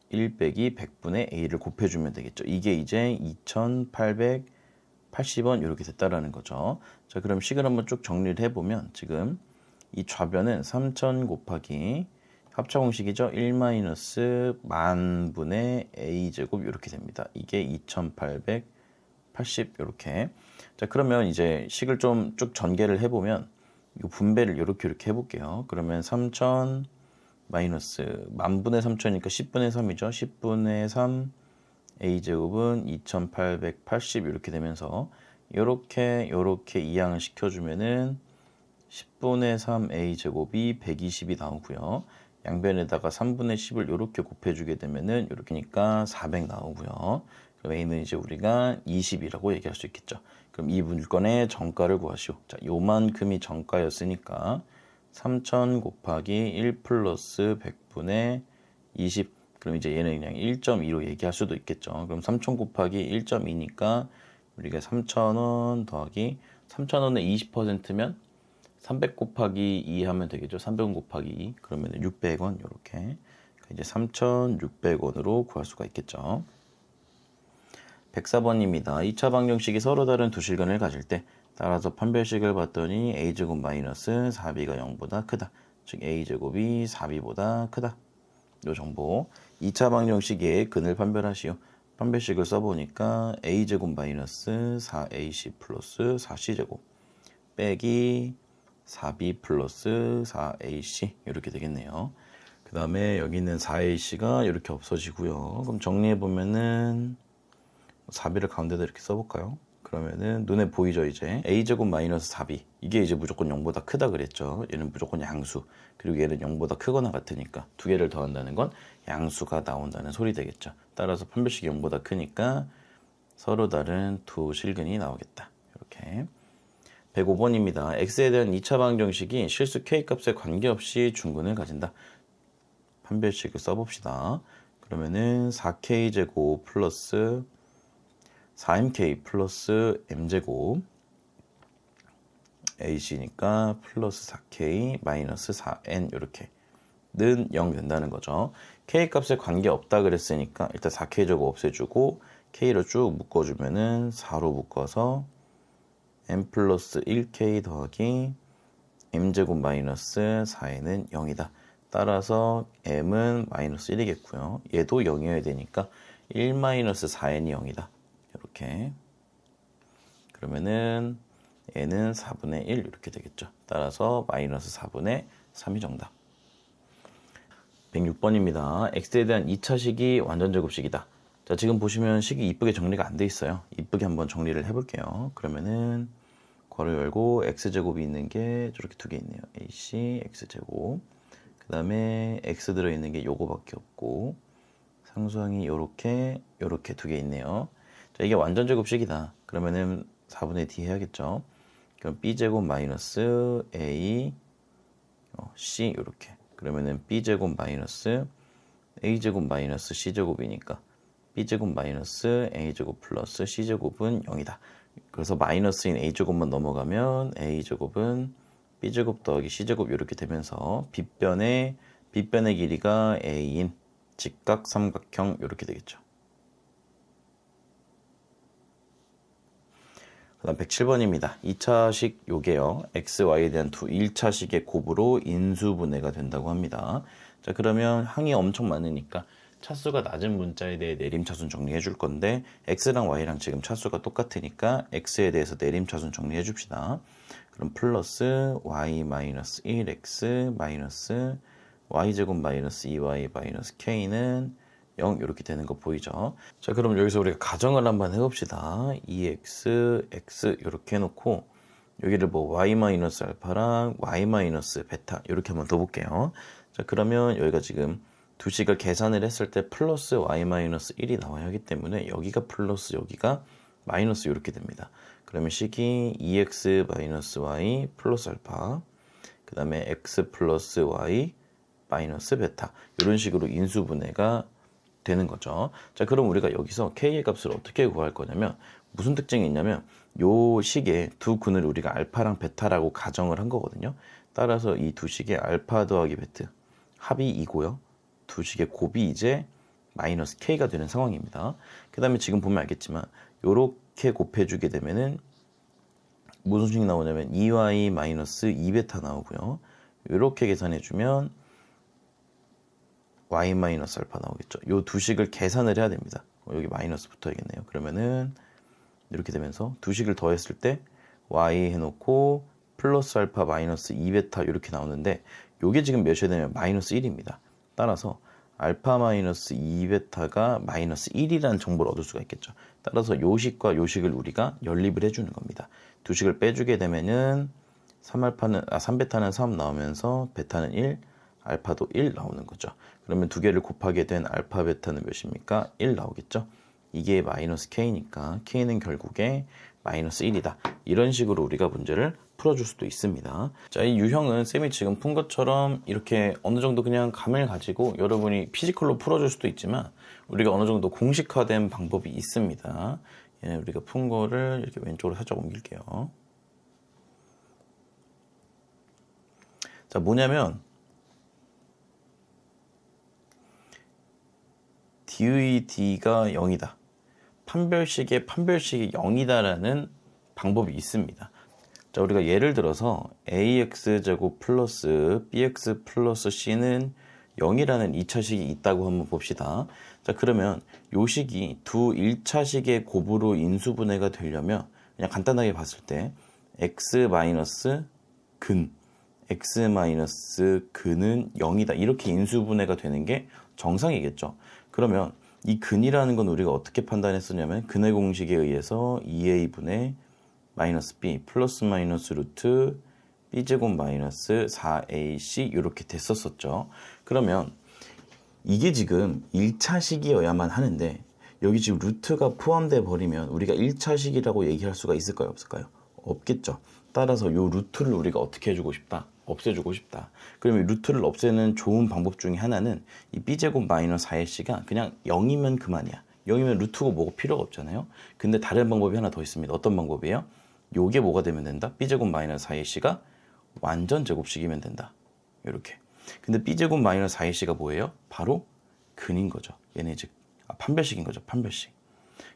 1 빼기 100분의 A를 곱해주면 되겠죠. 이게 이제 2,880원 이렇게 됐다라는 거죠. 자, 그럼 식을 한번 쭉 정리를 해보면 지금 이 좌변은 3,000 곱하기 합차공식이죠. 1-만분의 a제곱 이렇게 됩니다. 이게 2,880 이렇게. 자, 그러면 이제 식을 좀 쭉 전개를 해보면 이 분배를 이렇게 해볼게요. 그러면 3,000 마이너스 만분의 3,000이니까 10분의 3이죠. 10분의 3 a제곱은 2,880 이렇게 되면서 이렇게 이항을 시켜주면은 10분의 3 a제곱이 120이 나오고요. 양변에다가 3분의 10을 이렇게 곱해주게 되면은 이렇게니까 400 나오고요. 그럼 A는 이제 우리가 20이라고 얘기할 수 있겠죠. 그럼 이 물건의 정가를 구하시오. 자, 요만큼이 정가였으니까 3000 곱하기 1 플러스 100분의 20. 그럼 이제 얘는 그냥 1.2로 얘기할 수도 있겠죠. 그럼 3000 곱하기 1.2니까 우리가 3000원 더하기 3000원의 20%면 300 곱하기 2 하면 되겠죠. 300원 곱하기 2 그러면 600원 이렇게 이제 3,600원으로 구할 수가 있겠죠. 104번입니다. 2차 방정식이 서로 다른 두 실근을 가질 때 따라서 판별식을 봤더니 a제곱 마이너스 4b가 0보다 크다. 즉 a제곱이 4b보다 크다. 요 정보. 2차 방정식의 근을 판별하시오. 판별식을 써보니까 a제곱 마이너스 4ac 플러스 4c제곱 빼기 4b 플러스 4ac 이렇게 되겠네요. 그 다음에 여기 있는 4ac가 이렇게 없어지고요. 그럼 정리해보면은 4b를 가운데다 이렇게 써볼까요? 그러면은 눈에 보이죠 이제 a제곱 마이너스 4b 이게 이제 무조건 0보다 크다 그랬죠. 얘는 무조건 양수 그리고 얘는 0보다 크거나 같으니까 두 개를 더한다는 건 양수가 나온다는 소리 되겠죠. 따라서 판별식이 0보다 크니까 서로 다른 두 실근이 나오겠다. 이렇게 105번입니다. x에 대한 2차 방정식이 실수 k값에 관계없이 중근을 가진다. 판별식을 써봅시다. 그러면은 4k제곱 플러스 4mk 플러스 m제곱 ac니까 플러스 4k 마이너스 4n 이렇게는 0 된다는 거죠. k 값에 관계없다 그랬으니까 일단 4k제곱 없애주고 k로 쭉 묶어주면은 4로 묶어서 m 플러스 1k 더하기 m제곱 마이너스 4n은 0이다. 따라서 m은 마이너스 1이겠고요. 얘도 0이어야 되니까 1 마이너스 4n이 0이다. 이렇게 그러면은 n은 4분의 1 이렇게 되겠죠. 따라서 마이너스 4분의 3이 정답. 106번입니다. x에 대한 2차식이 완전제곱식이다. 자, 지금 보시면 식이 이쁘게 정리가 안 돼 있어요. 이쁘게 한번 정리를 해볼게요. 그러면은 괄호 열고 x제곱이 있는 게 저렇게 두 개 있네요. ac x제곱 그 다음에 x 들어있는 게 요거밖에 없고 상수항이 요렇게 두 개 있네요. 자, 이게 완전제곱식이다. 그러면은 4분의 d 해야겠죠. 그럼 b제곱 마이너스 a c 요렇게 그러면은 b제곱 마이너스 a제곱 마이너스 c제곱이니까 b제곱 마이너스 a제곱 플러스 c제곱은 0이다. 그래서 마이너스인 a제곱만 넘어가면 a제곱은 b제곱 더하기 c제곱 이렇게 되면서 빗변의 길이가 a인 직각 삼각형 이렇게 되겠죠. 그 다음 107번입니다. 2차식 요게요. x, y에 대한 1차식의 곱으로 인수분해가 된다고 합니다. 자, 그러면 항이 엄청 많으니까 차수가 낮은 문자에 대해 내림차순 정리해 줄 건데 x랑 y랑 지금 차수가 똑같으니까 x에 대해서 내림차순 정리해 줍시다. 그럼 플러스 y 마이너스 1x 마이너스 y제곱 마이너스 2y 마이너스 k는 0 이렇게 되는 거 보이죠? 자, 그럼 여기서 우리가 가정을 한번 해봅시다. 2x, x 이렇게 해놓고 여기를 뭐 y 마이너스 알파랑 y 마이너스 베타 이렇게 한번 더 볼게요. 자, 그러면 여기가 지금 두 식을 계산을 했을 때 플러스 y 마이너스 1이 나와야 하기 때문에 여기가 플러스 여기가 마이너스 이렇게 됩니다. 그러면 식이 2x 마이너스 y 플러스 알파 그 다음에 x 플러스 y 마이너스 베타 이런 식으로 인수분해가 되는 거죠. 자, 그럼 우리가 여기서 k의 값을 어떻게 구할 거냐면 무슨 특징이 있냐면 요 식의 두 근을 우리가 알파랑 베타라고 가정을 한 거거든요. 따라서 이 두 식의 알파 더하기 베타 합이 2고요. 두 식의 곱이 이제 마이너스 k가 되는 상황입니다. 그 다음에 지금 보면 알겠지만 요렇게 곱해주게 되면은 무슨 식이 나오냐면 2y 마이너스 2베타 나오고요. 요렇게 계산해주면 y 마이너스 알파 나오겠죠. 요 두 식을 계산을 해야 됩니다. 여기 마이너스 붙어야겠네요. 그러면은 이렇게 되면서 두 식을 더했을 때 y 해놓고 플러스 알파 마이너스 2베타 이렇게 나오는데 요게 지금 몇이 되면 마이너스 1입니다. 따라서 알파 마이너스 2베타가 마이너스 1이라는 정보를 얻을 수가 있겠죠. 따라서 요 식과 요 식을 우리가 연립을 해주는 겁니다. 두 식을 빼주게 되면은 3베타는 3 나오면서 베타는 1, 알파도 1 나오는 거죠. 그러면 두 개를 곱하게 된 알파 베타는 몇입니까? 1 나오겠죠. 이게 마이너스 k니까 k는 결국에 마이너스 1이다. 이런 식으로 우리가 문제를 풀어줄 수도 있습니다. 자, 이 유형은 쌤이 지금 푼 것처럼 이렇게 어느 정도 그냥 감을 가지고 여러분이 피지컬로 풀어줄 수도 있지만 우리가 어느 정도 공식화된 방법이 있습니다. 예, 우리가 푼 거를 이렇게 왼쪽으로 살짝 옮길게요. 자, 뭐냐면 d의 d가 0이다. 판별식의 판별식이 0이다라는 방법이 있습니다. 자, 우리가 예를 들어서 ax제곱 플러스 bx 플러스 c는 0이라는 2차식이 있다고 한번 봅시다. 자, 그러면 요 식이 두 1차식의 곱으로 인수분해가 되려면 그냥 간단하게 봤을 때 x 마이너스 근 x 마이너스 근은 0이다. 이렇게 인수분해가 되는 게 정상이겠죠. 그러면 이 근이라는 건 우리가 어떻게 판단했었냐면 근의 공식에 의해서 2a분의 마이너스 b 플러스 마이너스 루트 b제곱 마이너스 4ac 이렇게 됐었었죠. 그러면 이게 지금 1차식이어야만 하는데 여기 지금 루트가 포함돼 버리면 우리가 1차식이라고 얘기할 수가 있을까요? 없을까요? 없겠죠. 따라서 요 루트를 우리가 어떻게 해주고 싶다? 없애주고 싶다. 그러면 루트를 없애는 좋은 방법 중에 하나는 이 b제곱 마이너스 4ac가 그냥 0이면 그만이야. 0이면 루트고 뭐고 필요가 없잖아요. 근데 다른 방법이 하나 더 있습니다. 어떤 방법이에요? 요게 뭐가 되면 된다? b제곱 마이너스 4ac가 완전 제곱식이면 된다. 이렇게. 근데 b제곱 마이너스 4ac가 뭐예요? 바로 근인 거죠. 얘네 즉 판별식인 거죠. 판별식.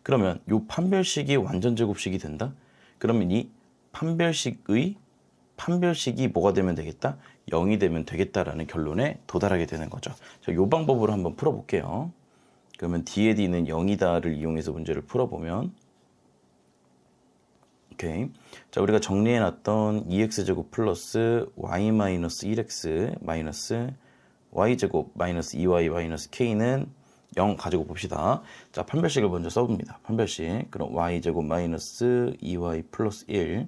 그러면 요 판별식이 완전 제곱식이 된다? 그러면 이 판별식이 뭐가 되면 되겠다? 0이 되면 되겠다라는 결론에 도달하게 되는 거죠. 자, 요 방법으로 한번 풀어볼게요. 그러면 d의 d는 0이다를 이용해서 문제를 풀어보면 오케이. 자, 우리가 정리해놨던 2x제곱 플러스 y 마이너스 1x 마이너스 y제곱 마이너스 2y 마이너스 k는 0 가지고 봅시다. 자, 판별식을 먼저 써봅니다. 판별식. 그럼 y제곱 마이너스 2y 플러스 1.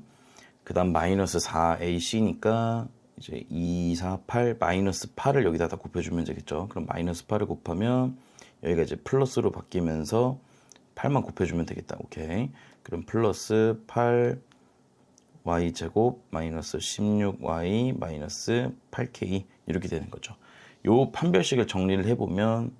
그 다음 마이너스 4ac니까 이제 2, 4, 8 마이너스 8을 여기다 다 곱해주면 되겠죠. 그럼 마이너스 8을 곱하면 여기가 이제 플러스로 바뀌면서 8만 곱해주면 되겠다. 오케이. 그럼 플러스 8 y제곱 마이너스 16y 마이너스 8k 이렇게 되는 거죠. 요 판별식을 정리를 해보면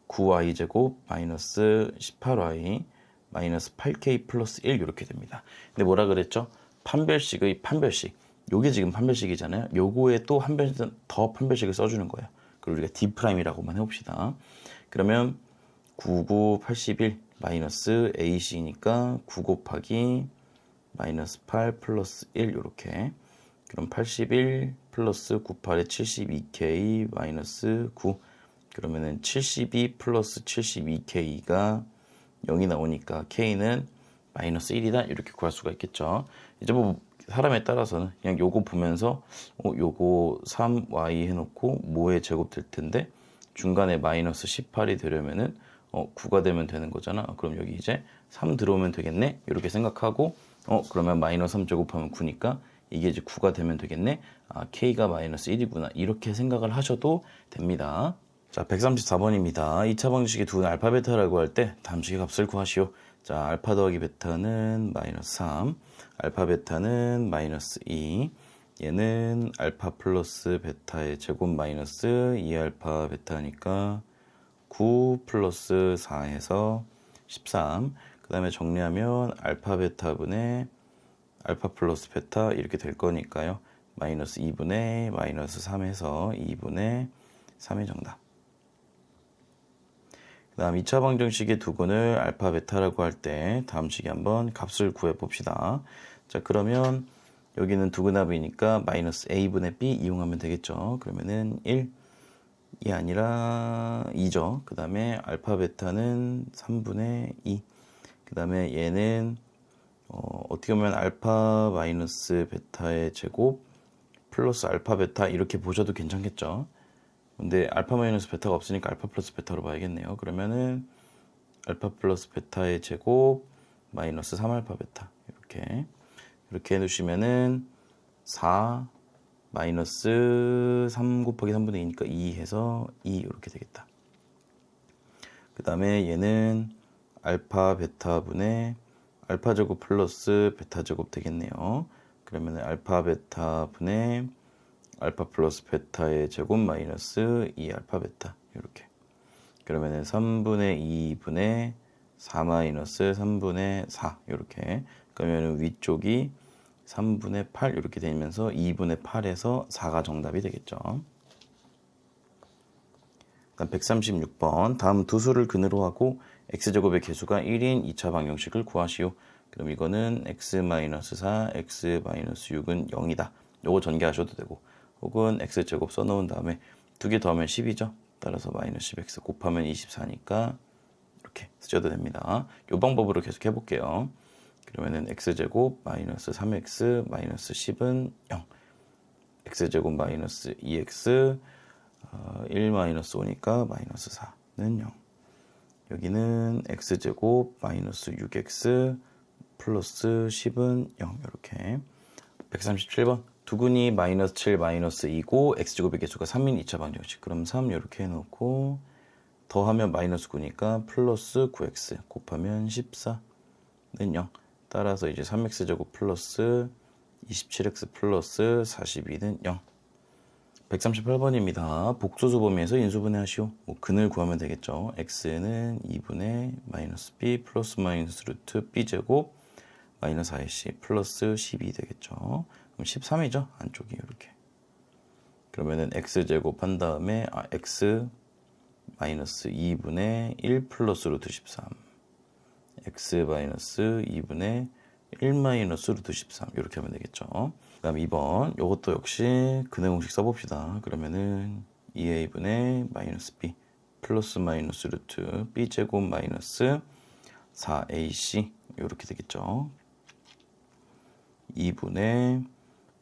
9y제곱 마이너스 18y 마이너스 8k 플러스 1 이렇게 됩니다. 근데 뭐라 그랬죠? 판별식의 판별식. 요게 지금 판별식이잖아요. 요거에 또 한 번 더 판별식을 써주는 거예요. 그리고 우리가 D'라고만 해봅시다. 그러면 99, 81 마이너스 AC니까 9 곱하기 마이너스 8 플러스 1 이렇게. 그럼 81 플러스 98에 72K 마이너스 9. 그러면은 72 플러스 72K가 0이 나오니까 K는 마이너스 1이다 이렇게 구할 수가 있겠죠. 이제 뭐 사람에 따라서는 그냥 요거 보면서 요거 3y 해놓고 뭐의 제곱 될 텐데 중간에 마이너스 18이 되려면은 9가 되면 되는 거잖아. 그럼 여기 이제 3 들어오면 되겠네 이렇게 생각하고 그러면 마이너스 3 제곱하면 9니까 이게 이제 9가 되면 되겠네. 아, k가 마이너스 1이구나 이렇게 생각을 하셔도 됩니다. 자, 134번입니다. 2차 방정식의 두 알파 베타라고 할 때 다음 식의 값을 구하시오. 자, 알파 더하기 베타는 마이너스 3, 알파 베타는 마이너스 2, 얘는 알파 플러스 베타의 제곱 마이너스 2알파 베타니까 9 플러스 4에서 13. 그 다음에 정리하면 알파 베타분의 알파 플러스 베타 이렇게 될 거니까요. 마이너스 2분의 마이너스 3에서 2분의 3이 정답. 그 다음 2차 방정식의 두근을 알파 베타라고 할 때 다음 식에 한번 값을 구해 봅시다. 자, 그러면 여기는 두근합이니까 마이너스 a분의 b 이용하면 되겠죠. 그러면은 1이 아니라 2죠. 그 다음에 알파 베타는 3분의 2. 그 다음에 얘는 어떻게 보면 알파 마이너스 베타의 제곱 플러스 알파 베타 이렇게 보셔도 괜찮겠죠. 근데 알파 마이너스 베타가 없으니까 알파 플러스 베타로 봐야겠네요. 그러면은 알파 플러스 베타의 제곱 마이너스 3알파 베타 이렇게 해두시면은 4 마이너스 3 곱하기 3분의 2니까 2 해서 2 이렇게 되겠다. 그 다음에 얘는 알파 베타 분의 알파 제곱 플러스 베타 제곱 되겠네요. 그러면 알파 베타 분의 알파 플러스 베타의 제곱 마이너스 2 알파 베타 이렇게. 그러면은 3분의 2분의 4 마이너스 3분의 4 이렇게. 그러면은 위쪽이 3분의 8 이렇게 되면서 2분의 8에서 4가 정답이 되겠죠. 그다음 136번 다음 두 수를 근으로 하고 x제곱의 개수가 1인 2차 방정식을 구하시오. 그럼 이거는 x-4, x-6은 0이다. 요거 전개하셔도 되고 혹은 x제곱 써놓은 다음에 두 개 더하면 10이죠. 따라서 마이너스 10x 곱하면 24니까 이렇게 쓰셔도 됩니다. 요 방법으로 계속 해볼게요. 그러면은 x제곱 마이너스 3x 마이너스 10은 0 x제곱 마이너스 2x 1 마이너스 5니까 마이너스 4는 0 여기는 x제곱 마이너스 6x 플러스 10은 0 이렇게 137번 두근이 마이너스 7 마이너스 2고 x제곱의 개수가 3인 2차 방정식 그럼 3 이렇게 해놓고 더하면 마이너스 9니까 플러스 9x 곱하면 14는 0 따라서 이제 3x제곱 플러스 27x 플러스 42는 0 138번입니다. 복소수 범위에서 인수분해 하시오. 뭐 근을 구하면 되겠죠. x는 2분의 마이너스 b 플러스 마이너스 루트 b제곱 마이너스 4ac 플러스 12 되겠죠. 그럼 13이죠. 안쪽이 이렇게. 그러면은 x제곱 한 다음에 x 마이너스 2분의 1 플러스 루트 13 x 마이너스 2분의 1 마이너스 루트 13 이렇게 하면 되겠죠. 그 다음 2번 이것도 역시 근의 공식 써봅시다. 그러면은 2a분의 마이너스 b 플러스 마이너스 루트 b제곱 마이너스 4ac 이렇게 되겠죠. 2분의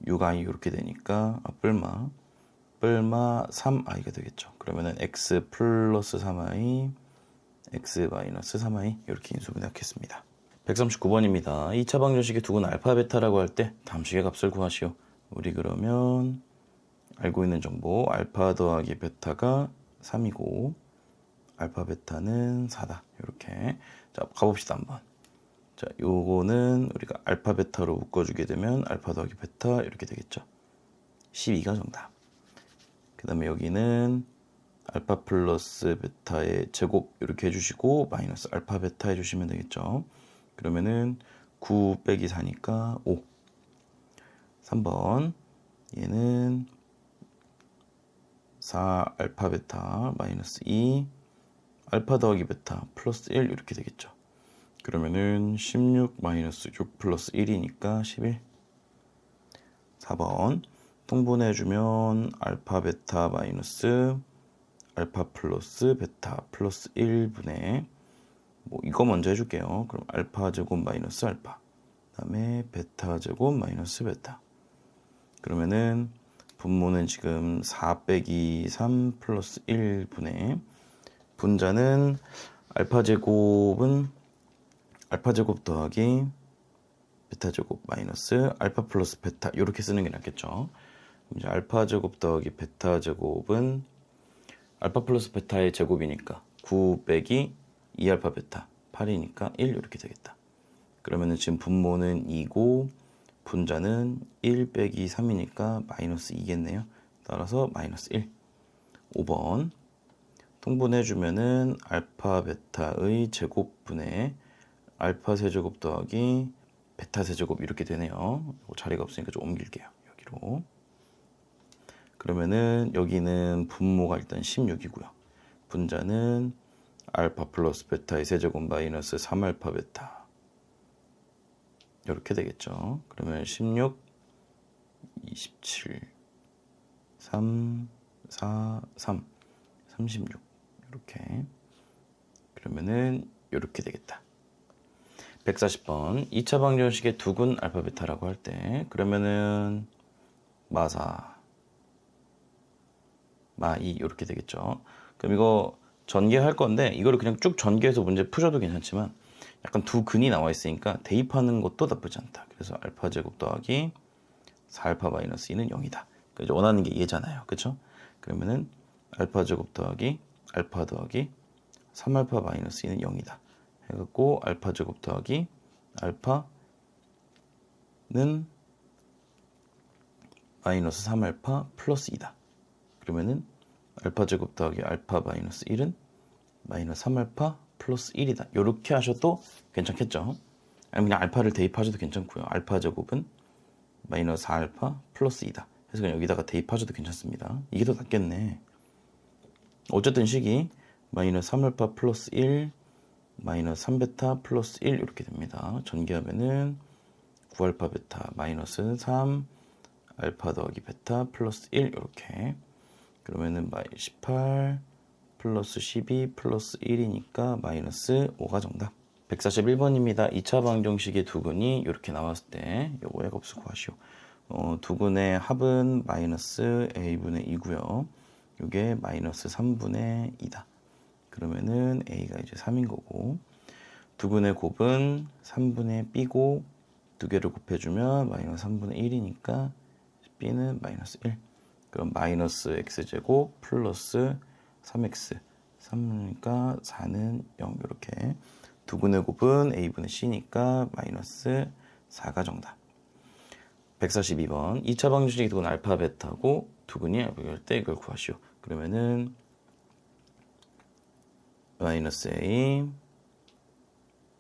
6i 이렇게 되니까 뿔마 3i가 되겠죠. 그러면은 x 플러스 3i x 마이너스 3i 이렇게 인수분해 하겠습니다. 139번입니다. 2차 방정식의 두근 알파 베타라고 할 때 다음 식의 값을 구하시오. 우리 그러면 알고 있는 정보 알파 더하기 베타가 3이고 알파 베타는 4다. 이렇게 자 가봅시다 한번. 자 요거는 우리가 알파 베타로 묶어주게 되면 알파 더하기 베타 이렇게 되겠죠. 12가 정답. 그 다음에 여기는 알파 플러스 베타의 제곱 이렇게 해주시고 마이너스 알파 베타 해주시면 되겠죠. 그러면은 9 빼기 4니까 5 3번 얘는 4 알파 베타 마이너스 2 알파 더하기 베타 플러스 1 이렇게 되겠죠. 그러면은 16 마이너스 6 플러스 1이니까 11 4번 통분해주면 알파 베타 마이너스 알파 플러스 베타 플러스 1분의 뭐 이거 먼저 해줄게요. 그럼 알파 제곱 마이너스 알파 그 다음에 베타 제곱 마이너스 베타 그러면은 분모는 지금 4 빼기 3 플러스 1분의 분자는 알파 제곱 더하기 베타 제곱 마이너스 알파 플러스 베타 이렇게 쓰는 게 낫겠죠. 이제 알파 제곱 더하기 베타 제곱은 알파 플러스 베타의 제곱이니까 9 빼기 2알파 베타 8이니까 1 이렇게 되겠다. 그러면은 지금 분모는 2고 분자는 1 빼기 3이니까 마이너스 2겠네요. 따라서 마이너스 1 5번 통분해주면은 알파 베타의 제곱분의 알파 세제곱 더하기 베타 세제곱 이렇게 되네요. 자리가 없으니까 좀 옮길게요. 여기로. 그러면은 여기는 분모가 일단 16이고요. 분자는 알파 플러스 베타의 세제곱 마이너스 3알파 베타 이렇게 되겠죠. 그러면 16, 27, 3, 4, 3, 36 이렇게 그러면은 이렇게 되겠다. 140번 2차 방정식의 두근 알파 베타라고 할 때 그러면은 마사 마이 이렇게 되겠죠. 그럼 이거 전개할 건데 이거를 그냥 쭉 전개해서 문제 푸셔도 괜찮지만 약간 두 근이 나와 있으니까 대입하는 것도 나쁘지 않다. 그래서 알파 제곱 더하기 4알파 마이너스 2는 0이다. 이제 원하는 게 얘잖아요. 그쵸? 그러면은 알파 제곱 더하기 알파 더하기 3알파 마이너스 2는 0이다. 해갖고 알파 제곱 더하기 알파는 마이너스 3알파 플러스 2다. 그러면은 알파 제곱 더하기 알파 마이너스 1은 마이너스 3알파 플러스 1이다. 이렇게 하셔도 괜찮겠죠? 아니면 그냥 알파를 대입하셔도 괜찮고요. 알파 제곱은 마이너스 4알파 플러스 2다. 그래서 그냥 여기다가 대입하셔도 괜찮습니다. 이게 더 낫겠네. 어쨌든 식이 마이너스 3알파 플러스 1 마이너스 3베타 플러스 1 이렇게 됩니다. 전개하면은 9알파 베타 마이너스 3 알파 더하기 베타 플러스 1 이렇게. 그러면은 18 플러스 12 플러스 1이니까 마이너스 5가 정답. 141번입니다. 2차 방정식의 두근이 이렇게 나왔을 때 요거의 값을 구하시오. 두근의 합은 마이너스 a분의 2고요. 요게 마이너스 3분의 2다. 그러면은 a가 이제 3인 거고, 두근의 곱은 3분의 b고 두 개를 곱해주면 마이너스 3분의 1이니까 b는 마이너스 1. 그럼 마이너스 x제곱 플러스 3x 3이니까 4는 0 이렇게. 두근의 곱은 a분의 c니까 마이너스 4가 정답. 142번 2차 방정식의 두근 알파 베타고 두근이 알파일 때 이걸 구하시오. 그러면은 마이너스 a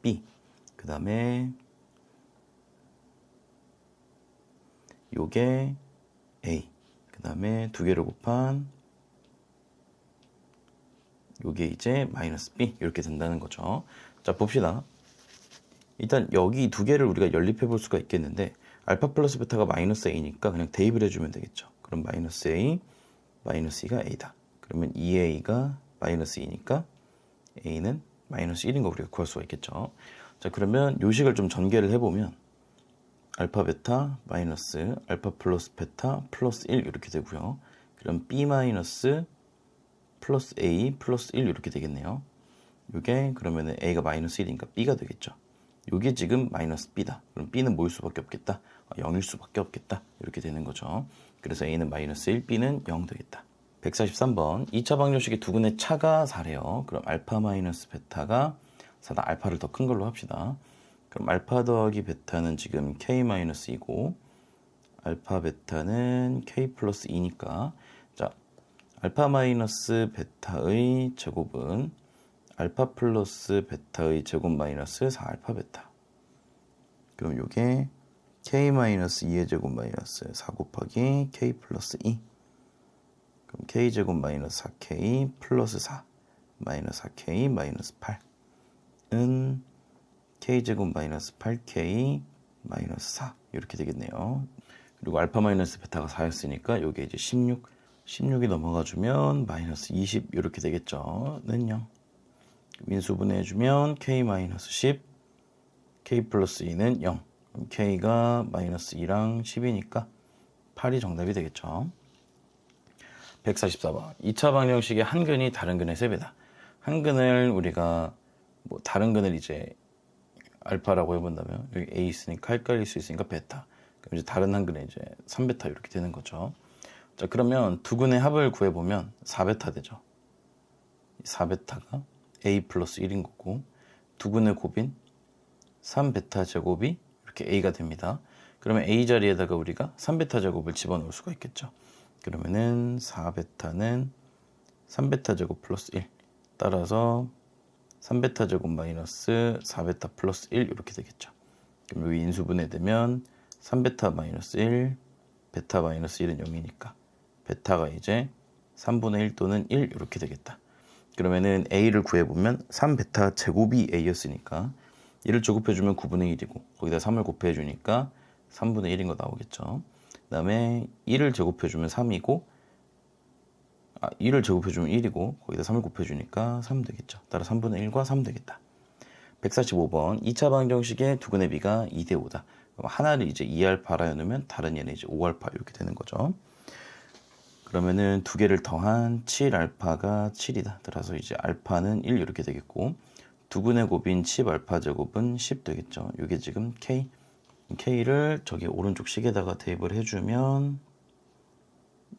b 그 다음에 요게 a 그 다음에 두 개를 곱한 요게 이제 마이너스 b 이렇게 된다는 거죠. 자 봅시다. 일단 여기 두 개를 우리가 연립해 볼 수가 있겠는데 알파 플러스 베타가 마이너스 a니까 그냥 대입을 해주면 되겠죠. 그럼 마이너스 a 마이너스 2가 a다. 그러면 2a가 마이너스 2니까 a는 마이너스 1인 거 우리가 구할 수가 있겠죠. 자 그러면 요식을 좀 전개를 해보면 알파 베타 마이너스 알파 플러스 베타 플러스 1 이렇게 되고요. 그럼 b 마이너스 플러스 a 플러스 1 이렇게 되겠네요. 요게 그러면 a가 마이너스 1이니까 b가 되겠죠. 요게 지금 마이너스 b다. 그럼 b는 뭐일 수밖에 없겠다? 0일 수밖에 없겠다. 이렇게 되는 거죠. 그래서 a는 마이너스 1, b는 0 되겠다. 143번 2차 방정식의 두근의 차가 4래요. 그럼 알파 마이너스 베타가 4다. 알파를 더 큰 걸로 합시다. 그럼 알파 더하기 베타는 지금 k 마이너스 2고 알파 베타는 k 플러스 2니까 자 알파 마이너스 베타의 제곱은 알파 플러스 베타의 제곱 마이너스 4알파 베타. 그럼 요게 k 마이너스 2의 제곱 마이너스 4 곱하기 k 플러스 2. 그럼 k 제곱 마이너스 4k 플러스 4 마이너스 4k 마이너스 8은 k 제곱 마이너스 8k 마이너스 4 이렇게 되겠네요. 그리고 알파 마이너스 베타가 4였으니까 요게 이제 16이 넘어가주면 마이너스 20 이렇게 되겠죠. 는 0. 인수분해해주면 k 마이너스 10 k 플러스 2는 0. 그럼 k가 마이너스 2랑 10이니까 8이 정답이 되겠죠. 144번 2차 방정식의 한 근이 다른 근의 3배다. 한 근을 우리가 뭐 다른 근을 이제 알파라고 해본다면 여기 a 있으니까 헷갈릴 수 있으니까 베타. 그럼 이제 다른 한 근에 이제 3베타 이렇게 되는 거죠. 자 그러면 두 근의 합을 구해보면 4베타 되죠. 4베타가 a 플러스 1인 거고 두 근의 곱인 3베타 제곱이 이렇게 a가 됩니다. 그러면 a 자리에다가 우리가 3베타 제곱을 집어넣을 수가 있겠죠. 그러면은 4베타는 3베타 제곱 플러스 1 따라서 3베타 제곱 마이너스 4베타 플러스 1 이렇게 되겠죠. 그럼 여기 인수분해되면 3베타 마이너스 1 베타 마이너스 1은 0이니까 베타가 이제 3분의 1 또는 1 이렇게 되겠다. 그러면은 a를 구해보면 3베타 제곱이 a였으니까 1을 제곱해주면 9분의 1이고 거기다 3을 곱해주니까 3분의 1인 거 나오겠죠. 그 다음에 1을 제곱해주면 3이고 1을 제곱해주면 1이고 거기다 3을 곱해주니까 3 되겠죠. 따라 3분의 1과 3 되겠다. 145번 2차 방정식의 두근의 비가 2대 5다. 그럼 하나를 이제 2알파라 해놓으면 다른 얘는 이제 5알파 이렇게 되는 거죠. 그러면은 두 개를 더한 7알파가 7이다. 따라서 이제 알파는 1 이렇게 되겠고 두근의 곱인 10알파 제곱은 10 되겠죠. 이게 지금 K를 저기 오른쪽 식에다가 대입을 해주면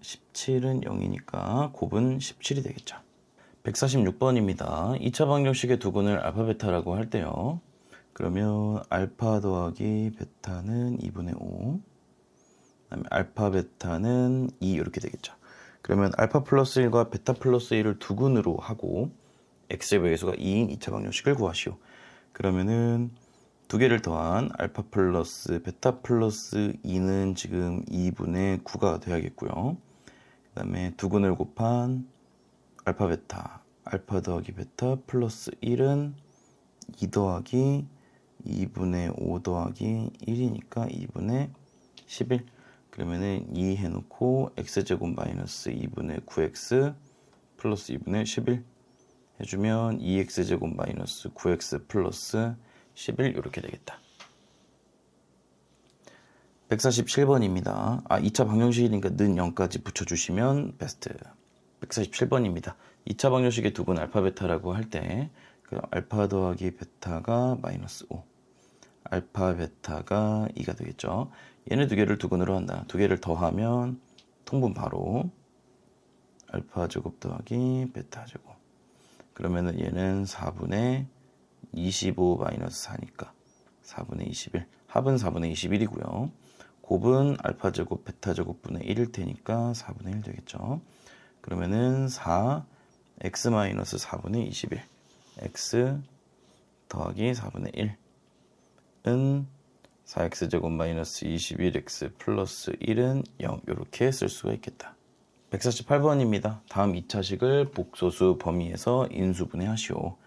17은 0이니까 곱은 17이 되겠죠. 146번입니다. 2차 방정식의 두근을 알파 베타라고 할 때요. 그러면 알파 더하기 베타는 2분의 5, 그다음에 알파 베타는 2 이렇게 되겠죠. 그러면 알파 플러스 1과 베타 플러스 1을 두근으로 하고 x의 배수가 2인 2차 방정식을 구하시오. 그러면은 두 개를 더한 알파 플러스 베타 플러스 2는 지금 2분의 9가 돼야겠고요. 그 다음에 두근을 곱한 알파 베타, 알파 더하기 베타 플러스 1은 2 더하기 2분의 5 더하기 1이니까 2분의 11. 그러면은 2 해놓고 x제곱 마이너스 2분의 9x 플러스 2분의 11 해주면 2x제곱 마이너스 9x 플러스 11 이렇게 되겠다. 147번입니다. 2차 방정식이니까 는 0까지 붙여주시면 베스트. 147번입니다. 2차 방정식의 두근 알파 베타라고 할 때 알파 더하기 베타가 마이너스 5, 알파 베타가 2가 되겠죠. 얘네 두 개를 두근으로 한다. 두 개를 더하면 통분 바로 알파 제곱 더하기 베타 제곱. 그러면은 얘는 4분의 25 마이너스 4니까 4분의 21. 합은 4분의 21이고요. 곱은 알파 제곱 베타 제곱 분의 1일 테니까 4분의 1 되겠죠. 그러면은 4 x 마이너스 4분의 21 x 더하기 4분의 1은 4x 제곱 마이너스 21x 플러스 1은 0 이렇게 쓸 수가 있겠다. 148번입니다. 다음 2차식을 복소수 범위에서 인수분해하시오.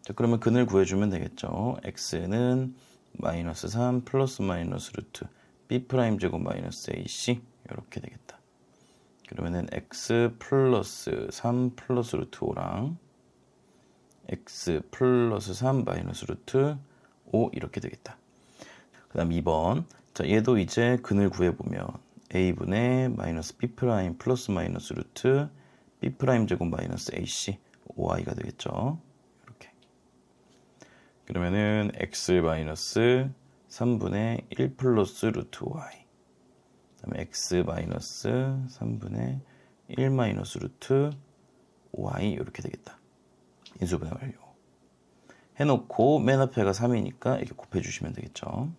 자, 그러면 근을 구해주면 되겠죠. x는 마이너스 3 플러스 마이너스 루트 b 프라임 제곱 마이너스 ac 이렇게 되겠다. 그러면은 x 플러스 3 플러스 루트 5랑 x 플러스 3 마이너스 루트 5 이렇게 되겠다. 그 다음 2번. 자, 얘도 이제 근을 구해보면 a분의 마이너스 b 프라임 플러스 마이너스 루트 b 프라임 제곱 마이너스 ac 5i가 되겠죠. 이렇게. 그러면은 x 마이너스 3분의 1 플러스 루트 5i. 그 다음에 x 마이너스 3분의 1 마이너스 루트 5i 이렇게 되겠다. 인수분해 완료. 해놓고 맨 앞에가 3이니까 이렇게 곱해주시면 되겠죠.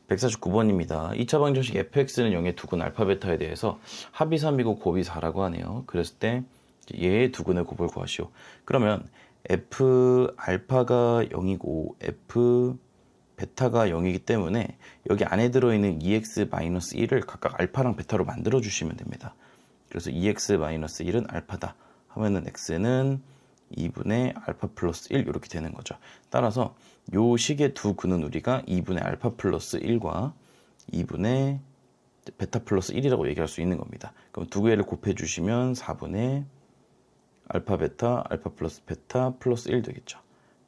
149번입니다. 2차 방정식 fx는 0의 두근 알파 베타에 대해서 합이 3이고 곱이 4라고 하네요. 그랬을 때 얘의 두근의 곱을 구하시오. 그러면 f 알파가 0이고 f 베타가 0이기 때문에 여기 안에 들어있는 2x-1을 각각 알파랑 베타로 만들어 주시면 됩니다. 그래서 2x-1은 알파다 하면은 x는 2분의 알파 플러스 1 이렇게 되는 거죠. 따라서 요 식의 두 근은 우리가 2분의 알파 플러스 1과 2분의 베타 플러스 1이라고 얘기할 수 있는 겁니다. 그럼 두 개를 곱해 주시면 4분의 알파 베타 알파 플러스 베타 플러스 1 되겠죠.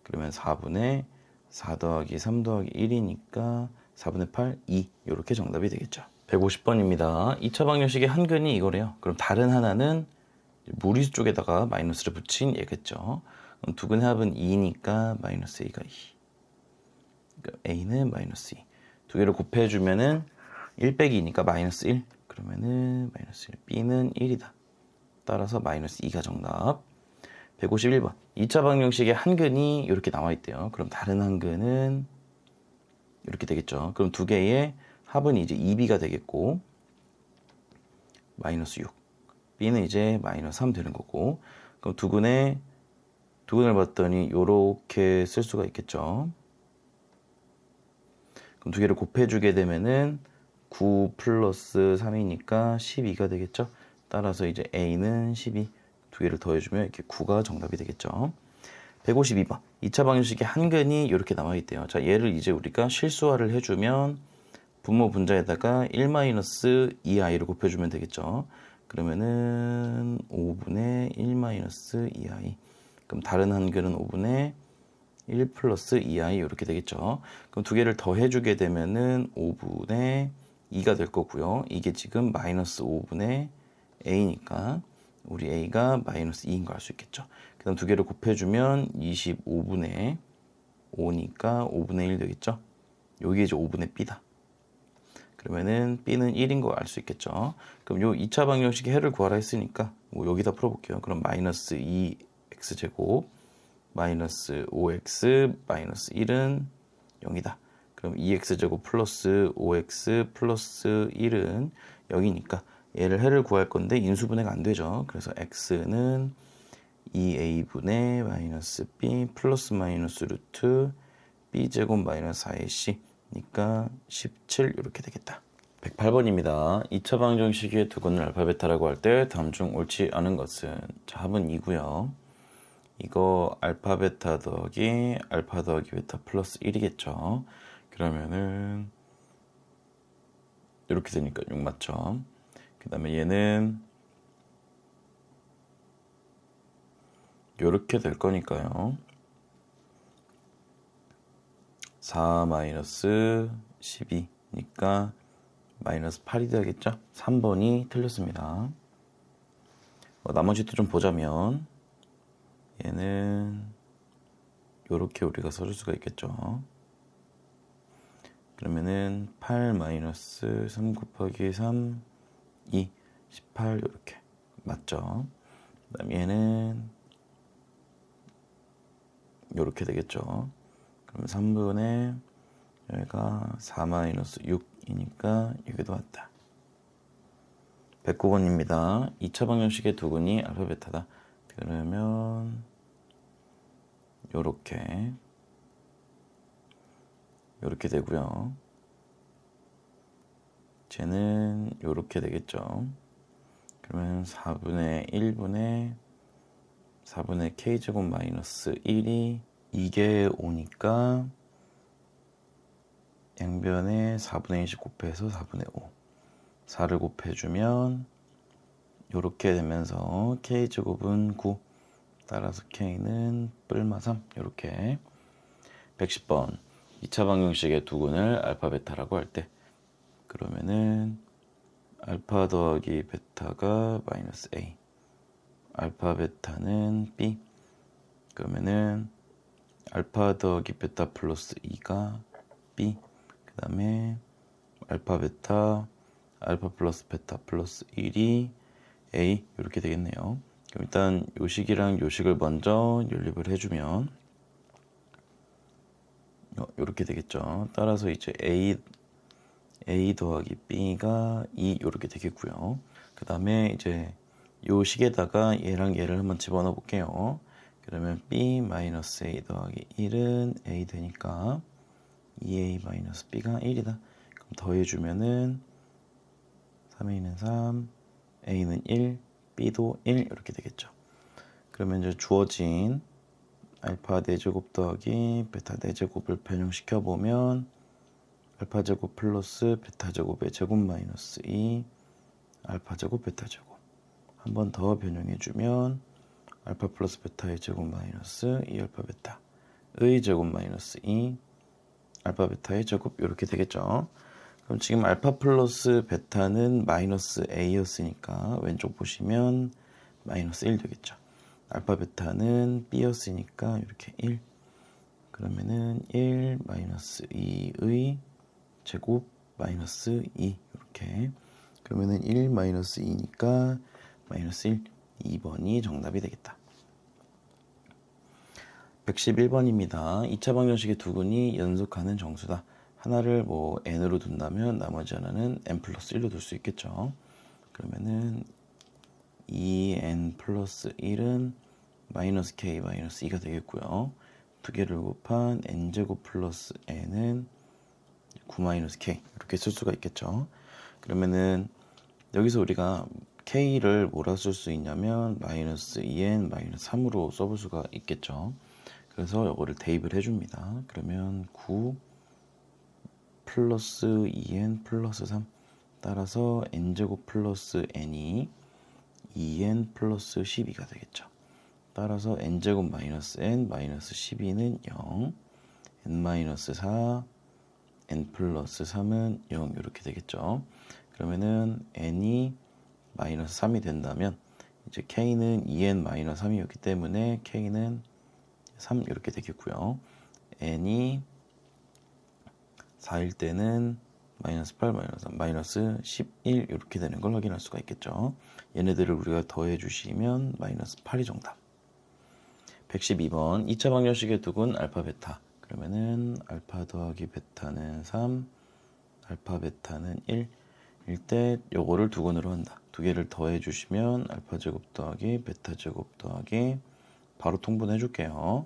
그러면 4분의 4 더하기 3 더하기 1이니까 4분의 8, 2 이렇게 정답이 되겠죠. 150번입니다. 2차 방정식의 한 근이 이거래요. 그럼 다른 하나는 무리수 쪽에다가 마이너스를 붙인 얘겠죠. 그럼 두 근의 합은 2니까 마이너스 a가 2. 그러니까 a는 마이너스 2. 두 개를 곱해주면은 1 빼기 2니까 마이너스 1. 그러면은 마이너스 1. b는 1이다. 따라서 마이너스 2가 정답. 151번. 2차 방정식의 한 근이 이렇게 나와 있대요. 그럼 다른 한 근은 이렇게 되겠죠. 그럼 두 개의 합은 이제 2b가 되겠고 마이너스 6. b는 이제 마이너스 3 되는 거고. 그럼 두 근을 봤더니 이렇게 쓸 수가 있겠죠. 그럼 두 개를 곱해주게 되면은 9 플러스 3이니까 12가 되겠죠. 따라서 이제 a는 12. 두 개를 더해주면 이렇게 9가 정답이 되겠죠. 152번. 2차 방정식의 한 근이 이렇게 나와 있대요. 자, 얘를 이제 우리가 실수화를 해주면 분모 분자에다가 1-2i를 곱해주면 되겠죠. 그러면은 5분의 1-2i. 그럼 다른 한 근은 5분의 1 플러스 2i 이렇게 되겠죠. 그럼 두 개를 더해주게 되면은 5분의 2가 될 거고요. 이게 지금 마이너스 5분의 a니까 우리 a가 마이너스 2인 거 알 수 있겠죠. 그 다음 두 개를 곱해주면 25분의 5니까 5분의 1 되겠죠. 여기 이제 5분의 b다. 그러면은 b는 1인 거 알 수 있겠죠. 그럼 요 2차 방정식의 해를 구하라 했으니까 뭐 여기다 풀어볼게요. 그럼 마이너스 2x제곱 마이너스 5x 마이너스 1은 0이다. 그럼 2x제곱 플러스 5x 플러스 1은 0이니까 얘를 해를 구할 건데 인수분해가 안 되죠. 그래서 x는 2a분의 마이너스 b 플러스 마이너스 루트 b제곱 마이너스 4ac 니까 17 이렇게 되겠다. 108번입니다. 2차 방정식의 두근을 알파 베타라고 할 때 다음 중 옳지 않은 것은 자, 합은 2고요. 이거 알파 베타 더하기 알파 더하기 베타 플러스 1이겠죠. 그러면은 이렇게 되니까 6 맞죠. 그 다음에 얘는 이렇게 될 거니까요. 4 마이너스 12니까 마이너스 8이 되겠죠. 3번이 틀렸습니다. 나머지도 좀 보자면 얘는 이렇게 우리가 써줄 수가 있겠죠. 그러면은 8 마이너스 3 곱하기 3 2 18 이렇게 맞죠. 그 다음 얘는 이렇게 되겠죠. 그럼 3분의 여기가 4 마이너스 6이니까 여기도 왔다. 109번입니다. 2차 방정식의 두근이 알파 베타다. 그러면 요렇게 되고요. 쟤는 요렇게 되겠죠. 그러면 4분의 1분의 4분의 k제곱 마이너스 1이 이게 5니까 양변에 4분의 1씩 곱해서 4분의 5 4를 곱해주면 요렇게 되면서 k제곱은 9 따라서 k는 뿔마 3 요렇게. 110번 2차 방정식의 두근을 알파 베타라고 할 때 그러면은 알파 더하기 베타가 마이너스 a 알파 베타는 b 그러면은 알파 더하기 베타 플러스 2가 b 그 다음에 알파 베타 알파 플러스 베타 플러스 1이 a 이렇게 되겠네요. 그럼 일단 요식이랑 요식을 먼저 연립을 해주면 이렇게 되겠죠. 따라서 이제 a 더하기 b가 2 이렇게 되겠고요. 그 다음에 이제 요 식에다가 얘랑 얘를 한번 집어넣어 볼게요. 그러면 b 마이너스 a 더하기 1은 a 되니까 2a 마이너스 b가 1이다. 그럼 더해주면은 3a는 3, a는 1, b도 1 이렇게 되겠죠. 그러면 이제 주어진 알파 4제곱 더하기 베타 4제곱을 변형시켜 보면 알파 제곱 플러스 베타 제곱의 제곱 마이너스 2 알파 제곱 베타 제곱 한 번 더 변형해 주면 알파 플러스 베타의 제곱 마이너스 2 알파 베타의 제곱 마이너스 2 알파 베타의 제곱 이렇게 되겠죠. 그럼 지금 알파 플러스 베타는 마이너스 a였으니까 왼쪽 보시면 마이너스 1 되겠죠. 알파 베타는 b였으니까 이렇게 1 그러면은 1 마이너스 2의 제곱 마이너스 2 이렇게 그러면은 1 마이너스 2니까 마이너스 1 2번이 정답이 되겠다. 111번입니다. 2차 방정식의 두근이 연속하는 정수다. 하나를 뭐 n으로 둔다면 나머지 하나는 n 플러스 1로 둘 수 있겠죠. 그러면은 2n 플러스 1은 마이너스 k 마이너스 2가 되겠고요. 두 개를 곱한 n제곱 플러스 n은 9 마이너스 k 이렇게 쓸 수가 있겠죠. 그러면은 여기서 우리가 k를 뭐라 쓸 수 있냐면 마이너스 2n 마이너스 3으로 써볼 수가 있겠죠. 그래서 이거를 대입을 해줍니다. 그러면 9 플러스 2n 플러스 3 따라서 n제곱 플러스 n이 2n 플러스 12가 되겠죠. 따라서 n제곱 마이너스 n 마이너스 12는 0 n 마이너스 4 n 플러스 3은 0 이렇게 되겠죠. 그러면은 n이 마이너스 3이 된다면 이제 k는 2n 마이너스 3이었기 때문에 k는 3 이렇게 되겠고요. n이 4일 때는 마이너스 8, 마이너스 3, 마이너스 11 이렇게 되는 걸 확인할 수가 있겠죠. 얘네들을 우리가 더해 주시면 마이너스 8이 정답. 112번 2차 방정식의 두근 알파 베타. 그러면은 알파 더하기 베타는 3, 알파 베타는 1. 일 때 요거를 두근으로 한다. 두 개를 더해 주시면 알파 제곱 더하기 베타 제곱 더하기 바로 통분해 줄게요.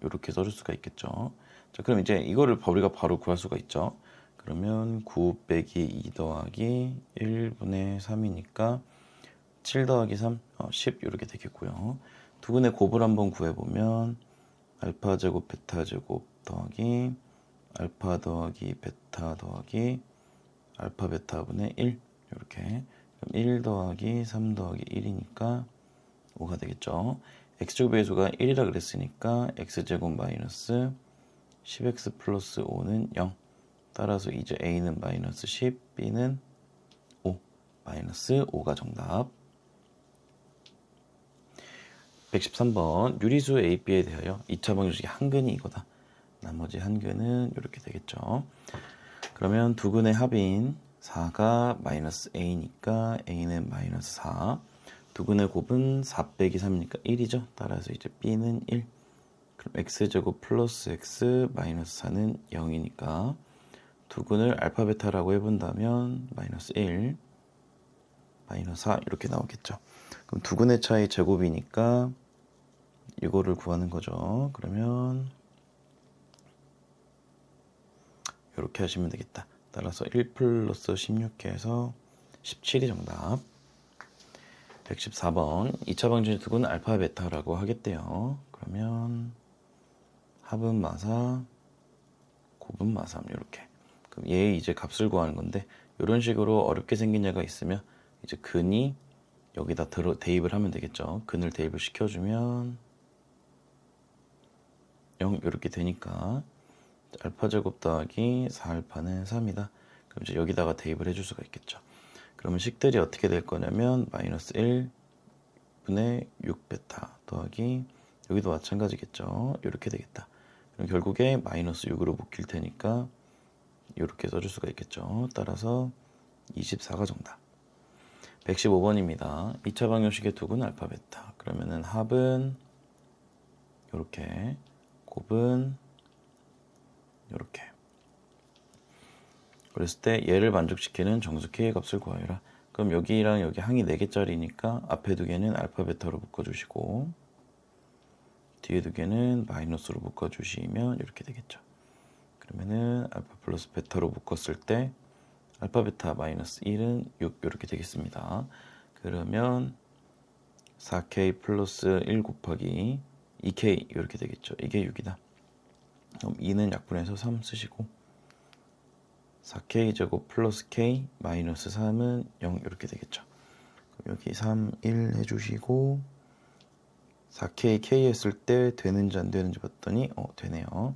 이렇게 써줄 수가 있겠죠. 자, 그럼 이제 이거를 우리가 바로 구할 수가 있죠. 그러면 9 빼기 2 더하기 1분의 3이니까 7 더하기 3, 10 이렇게 되겠고요. 두근의 곱을 한번 구해보면 알파 제곱 베타 제곱 더하기 알파 더하기 베타 더하기 알파 베타분의 1 이렇게. 그럼 1 더하기 3 더하기 1이니까 5가 되겠죠. x제곱의 수가 1이라 그랬으니까 x제곱 마이너스 10x 플러스 5는 0. 따라서 이제 a는 마이너스 10, b는 5. 마이너스 5가 정답. 113번 유리수 a, b에 대하여 2차 방정식의 한 근이 이거다. 나머지 한 근은 이렇게 되겠죠. 그러면 두 근의 합인 4가 마이너스 a니까 a는 마이너스 4. 두 근의 곱은 4 빼기 3이니까 1이죠. 따라서 이제 b는 1. 그럼 x제곱 플러스 x 마이너스 4는 0이니까 두 근을 알파 베타라고 해본다면 마이너스 1, 마이너스 4 이렇게 나오겠죠. 그럼 두 근의 차이 제곱이니까 이거를 구하는 거죠. 그러면 이렇게 하시면 되겠다. 따라서 1 플러스 16해서 17이 정답. 114번 2차 방정식 두 근 알파 베타라고 하겠대요. 그러면 합은 마사, 곱은 마삼 이렇게. 그럼 얘의 이제 값을 구하는 건데 이런 식으로 어렵게 생긴 얘가 있으면 이제 근이 여기다 대입을 하면 되겠죠. 근을 대입을 시켜주면 0 이렇게 되니까 알파 제곱 더하기 4알파는 3이다. 그럼 이제 여기다가 대입을 해줄 수가 있겠죠. 그러면 식들이 어떻게 될 거냐면 마이너스 1분의 6베타 더하기 여기도 마찬가지겠죠. 이렇게 되겠다. 그럼 결국에 마이너스 6으로 묶일 테니까 이렇게 써줄 수가 있겠죠. 따라서 24가 정답. 115번입니다. 2차 방정식의 두 근 알파 베타. 그러면은 합은 이렇게, 곱은 이렇게. 그랬을 때 얘를 만족시키는 정수 k의 값을 구하여라. 그럼 여기랑 여기 항이 4개짜리니까 앞에 두 개는 알파 베타로 묶어주시고 뒤에 두 개는 마이너스로 묶어주시면 이렇게 되겠죠. 그러면은 알파 플러스 베타로 묶었을 때 알파 베타 마이너스 1은 6 이렇게 되겠습니다. 그러면 4k 플러스 1 곱하기 2k 이렇게 되겠죠. 이게 6이다. 그럼 2는 약분해서 3 쓰시고 4k 제곱 플러스 k 마이너스 3은 0 이렇게 되겠죠. 그럼 여기 3, 1 해주시고 4k, k 했을 때 되는지 안 되는지 봤더니 되네요.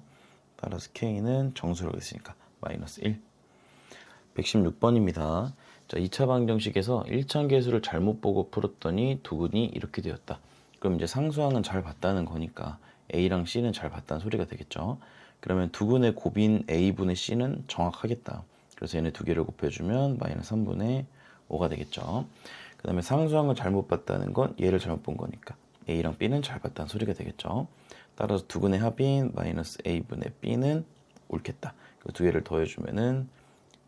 따라서 k는 정수라고 했으니까 마이너스 1. 116번입니다. 자, 2차 방정식에서 1차계수를 잘못 보고 풀었더니 두 근이 이렇게 되었다. 그럼 이제 상수항은 잘 봤다는 거니까 A랑 C는 잘 봤다는 소리가 되겠죠. 그러면 두 근의 곱인 A분의 C는 정확하겠다. 그래서 얘네 두 개를 곱해주면 마이너스 3분의 5가 되겠죠. 그 다음에 상수항을 잘못 봤다는 건 얘를 잘못 본 거니까 A랑 B는 잘 봤다는 소리가 되겠죠. 따라서 두 근의 합인 마이너스 A분의 B는 옳겠다. 그 두 개를 더해주면은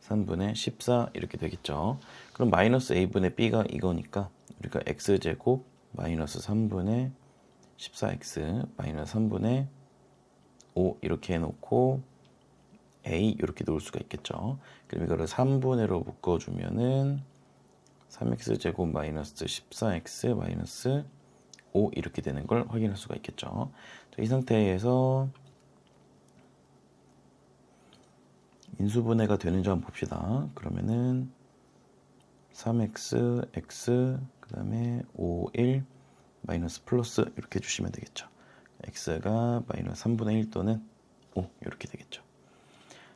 3분의 14 이렇게 되겠죠. 그럼 마이너스 A분의 B가 이거니까 우리가 X제곱 마이너스 3분의 14X 마이너스 3분의 5 이렇게 해놓고 A 이렇게 놓을 수가 있겠죠. 그럼 이거를 3분의로 묶어주면은 3X제곱 마이너스 14X 마이너스 5 이렇게 되는 걸 확인할 수가 있겠죠. 자, 이 상태에서 인수분해가 되는지 한번 봅시다. 그러면은 3x, x, 그 다음에 5, 1, 마이너스 플러스 이렇게 해주시면 되겠죠. x가 마이너스 3분의 1 또는 5 이렇게 되겠죠.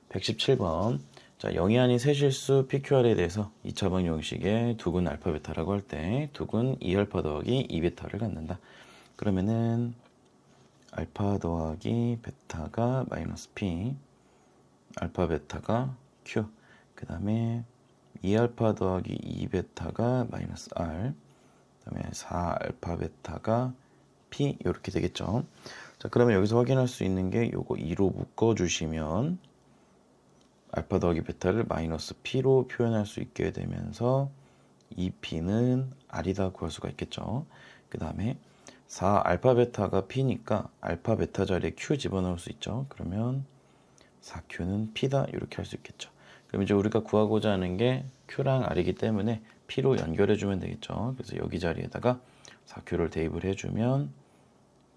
117번 자, 0이 아닌 세실수 PQR에 대해서 2차 방정식의 두근 알파 베타라고 할 때 두근 2알파 더하기 2베타를 갖는다. 그러면은 알파 더하기 베타가 마이너스 P 알파 베타가 Q 그 다음에 2알파 더하기 2베타가 마이너스 R, 그 다음에 4알파 베타가 P 이렇게 되겠죠. 자, 그러면 여기서 확인할 수 있는 게 요거 2로 묶어주시면 알파 더하기 베타를 마이너스 P로 표현할 수 있게 되면서 이 P는 R이다 구할 수가 있겠죠. 그 다음에 4알파 베타가 P니까 알파 베타 자리에 Q 집어넣을 수 있죠. 그러면 4Q는 P다 이렇게 할 수 있겠죠. 그럼 이제 우리가 구하고자 하는 게 Q랑 R이기 때문에 P로 연결해 주면 되겠죠. 그래서 여기 자리에다가 4Q를 대입을 해주면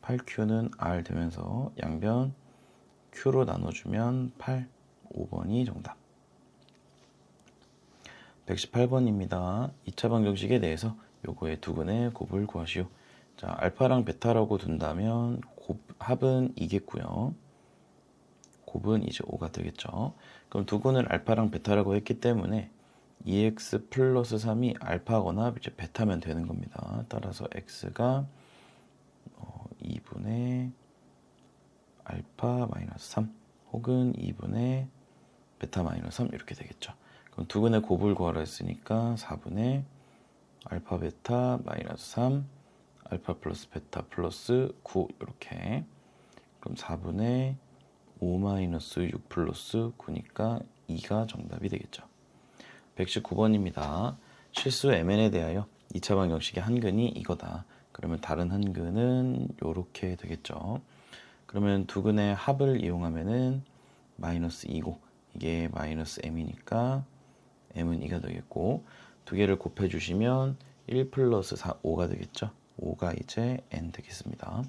8Q는 R 되면서 양변 Q로 나눠주면 8, 5번이 정답. 118번입니다. 2차 방정식에 대해서 요거의 두근의 곱을 구하시오. 자, 알파랑 베타라고 둔다면 합은 2겠고요. 곱은 이제 5가 되겠죠. 그럼 두근을 알파랑 베타라고 했기 때문에 2x 플러스 3이 알파거나 이제 베타면 되는 겁니다. 따라서 x가 2분의 알파 마이너스 3 혹은 2분의 베타 마이너스 3 이렇게 되겠죠. 그럼 두근의 곱을 구하라 했으니까 4분의 알파 베타 마이너스 3 알파 플러스 베타 플러스 9 이렇게. 그럼 4분의 5 마이너스 6 플러스 9니까 2가 정답이 되겠죠. 119번입니다. 실수 MN에 대하여 2차 방정식의 한근이 이거다. 그러면 다른 한근은 이렇게 되겠죠. 그러면 두 근의 합을 이용하면은 마이너스 2고 이게 마이너스 m이니까 m은 2가 되겠고 두 개를 곱해 주시면 1 플러스 4, 5가 되겠죠. 5가 이제 n 되겠습니다.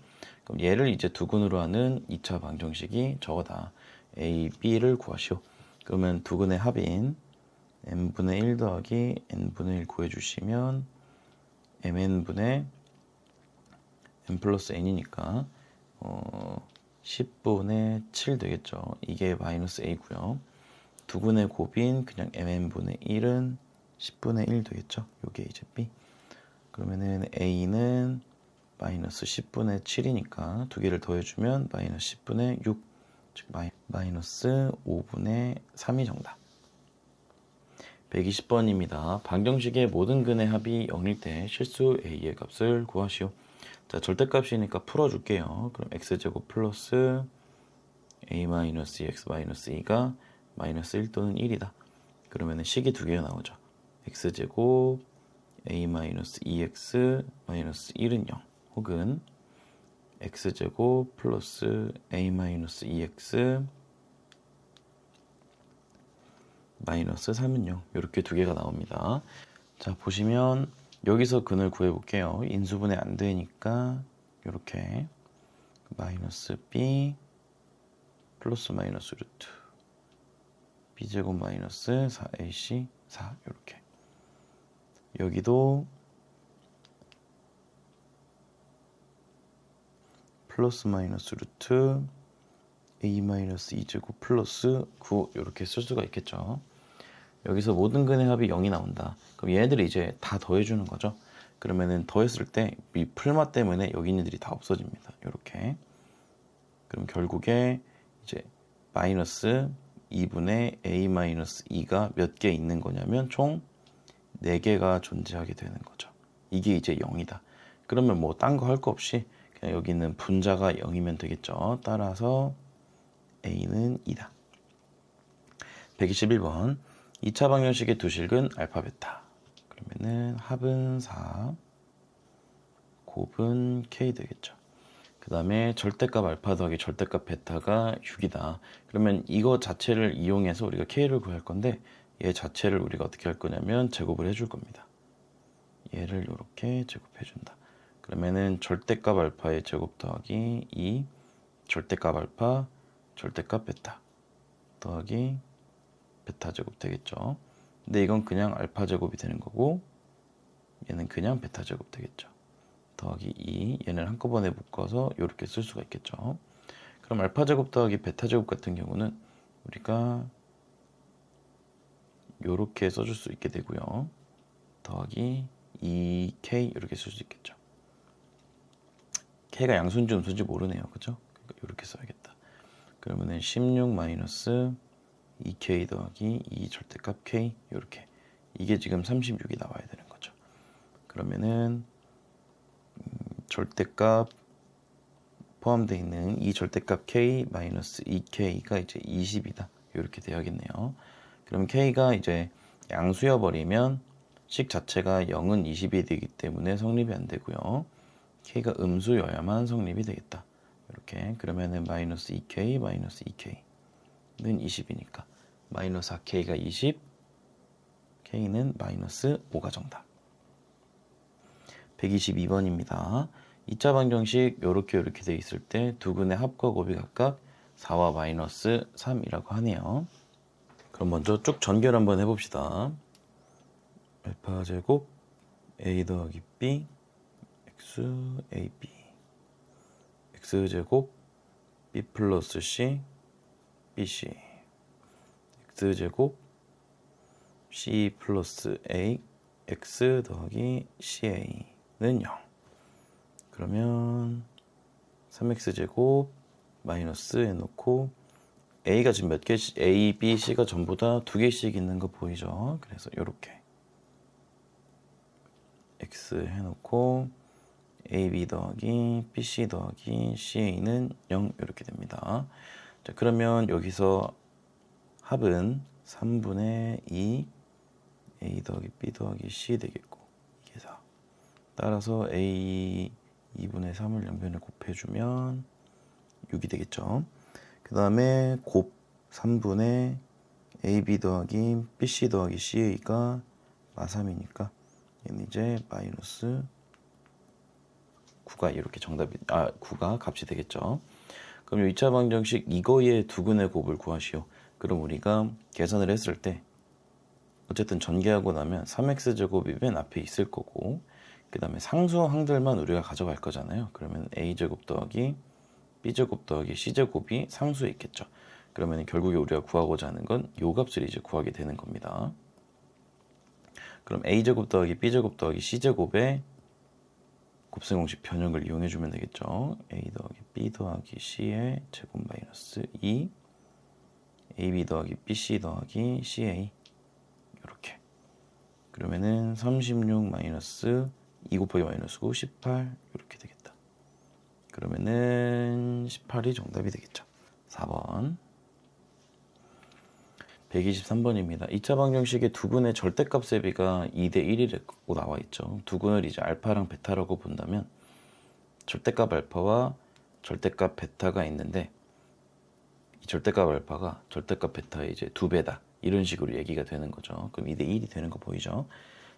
그럼 얘를 이제 두 근으로 하는 2차 방정식이 저거다. a, b를 구하시오. 그러면 두 근의 합인 n분의 1 더하기 n분의 1 구해주시면 mn분의 n 플러스 n이니까 10분의 7 되겠죠. 이게 마이너스 a고요. 두 근의 곱인 그냥 mn분의 1은 10분의 1 되겠죠. 요게 이제 b. 그러면은 a는 마이너스 10분의 7이니까 두 개를 더해주면 마이너스 10분의 6, 즉 마이너스 5분의 3이 정답. 120번입니다. 방정식의 모든 근의 합이 0일 때 실수 a의 값을 구하시오. 자, 절대값이니까 풀어줄게요. 그럼 x제곱 플러스 a-2x-2가 마이너스 1 또는 1이다. 그러면 식이 두 개가 나오죠. x제곱 a-2x-1은 0 혹은 x제곱 플러스 a-2x 마이너스 3은 0 이렇게 두 개가 나옵니다. 자, 보시면 여기서 근을 구해볼게요. 인수분해 안 되니까 이렇게 마이너스 b 플러스 마이너스 루트 b제곱 마이너스 4ac 4 이렇게. 여기도 플러스 마이너스 루트 a 마이너스 2제곱 플러스 9 이렇게 쓸 수가 있겠죠. 여기서 모든 근의 합이 0이 나온다. 그럼 얘네들이 이제 다 더해주는 거죠. 그러면은 더했을 때 이 풀마 때문에 여기 있는 애들이 다 없어집니다. 이렇게. 그럼 결국에 이제 마이너스 2분의 a 마이너스 2가 몇 개 있는 거냐면 총 4개가 존재하게 되는 거죠. 이게 이제 0이다. 그러면 뭐 딴 거 할 거 없이 그냥 여기 있는 분자가 0이면 되겠죠. 따라서 a는 2다. 121번 2차 방정식의 두 식은 알파 베타. 그러면은 합은 4, 곱은 k 되겠죠. 그 다음에 절대값 알파 더하기 절대값 베타가 6이다. 그러면 이거 자체를 이용해서 우리가 k를 구할 건데 얘 자체를 우리가 어떻게 할 거냐면 제곱을 해줄 겁니다. 얘를 이렇게 제곱해 준다. 그러면은 절대값 알파의 제곱 더하기 2 절대값 알파 절대값 베타 더하기 베타 제곱 되겠죠. 근데 이건 그냥 알파 제곱이 되는 거고 얘는 그냥 베타 제곱 되겠죠. 더하기 2 얘는 한꺼번에 묶어서 이렇게 쓸 수가 있겠죠. 그럼 알파 제곱 더하기 베타 제곱 같은 경우는 우리가 이렇게 써줄 수 있게 되고요. 더하기 2k 이렇게 쓸 수 있겠죠. k가 양수인지 음수인지 모르네요. 그죠? 이렇게 써야겠다. 그러면은 16 마이너스 2k 더하기 2 절대값 k 이렇게 이게 지금 36이 나와야 되는 거죠. 그러면은 절대값 포함되어 있는 이 절대값 k 마이너스 2k가 이제 20이다. 이렇게 되어야겠네요. 그럼 k가 이제 양수여 버리면 식 자체가 0은 20이 되기 때문에 성립이 안 되고요. k가 음수여야만 성립이 되겠다. 이렇게 그러면은 마이너스 2k 마이너스 2k는 20이니까 마이너스 4k가 20, k는 마이너스 5가 정답. 122번입니다. 2차 방정식 요렇게 돼 있을 때 두 근의 합과 곱이 각각 4와 마이너스 3이라고 하네요. 그럼 먼저 쭉 전결 한번 해봅시다. 알파 제곱 a 더하기 b x ab x 제곱 b 플러스 c bc x 제곱 c 플러스 a x 더하기 ca는 0. 그러면 3x 제곱 마이너스 해놓고 a가 지금 몇 개씩 a, b, c가 전부 다 2개씩 있는 거 보이죠? 그래서 이렇게 x 해놓고 ab 더하기 bc 더하기 ca는 0 이렇게 됩니다. 자, 그러면 여기서 합은 3분의 2 a 더하기 b 더하기 c 되겠고 이게 4. 따라서 a 2분의 3을 양변에 곱해주면 6이 되겠죠. 그 다음에 곱 3분의 ab 더하기 bc 더하기 ca가 마3이니까 얘는 이제 마이너스 9가 이렇게 정답이 9가 값이 되겠죠. 그럼 2차 방정식 이거의 두 근의 곱을 구하시오. 그럼 우리가 계산을 했을 때 어쨌든 전개하고 나면 3x제곱이 맨 앞에 있을 거고 그 다음에 상수항들만 우리가 가져갈 거잖아요. 그러면 a제곱 더하기 b제곱 더하기 c제곱이 상수에 있겠죠. 그러면 결국에 우리가 구하고자 하는 건 요 값을 이제 구하게 되는 겁니다. 그럼 a제곱 더하기 b제곱 더하기 c제곱의 곱셈공식 변형을 이용해 주면 되겠죠. a 더하기 b 더하기 c의 제곱 마이너스 2 ab 더하기 bc 더하기 ca 이렇게 그러면은 36 마이너스 2 곱하기 마이너스 9 18 이렇게 되겠다. 그러면은 18이 정답이 되겠죠. 4번 123번입니다. 2차 방정식의 두 근의 절대값 세비가 2대 1이라고 나와 있죠. 두 근을 이제 알파랑 베타라고 본다면 절대값 알파와 절대값 베타가 있는데 이 절대값 알파가 절대값 베타의 이제 2배다. 이런 식으로 얘기가 되는 거죠. 그럼 2대 1이 되는 거 보이죠?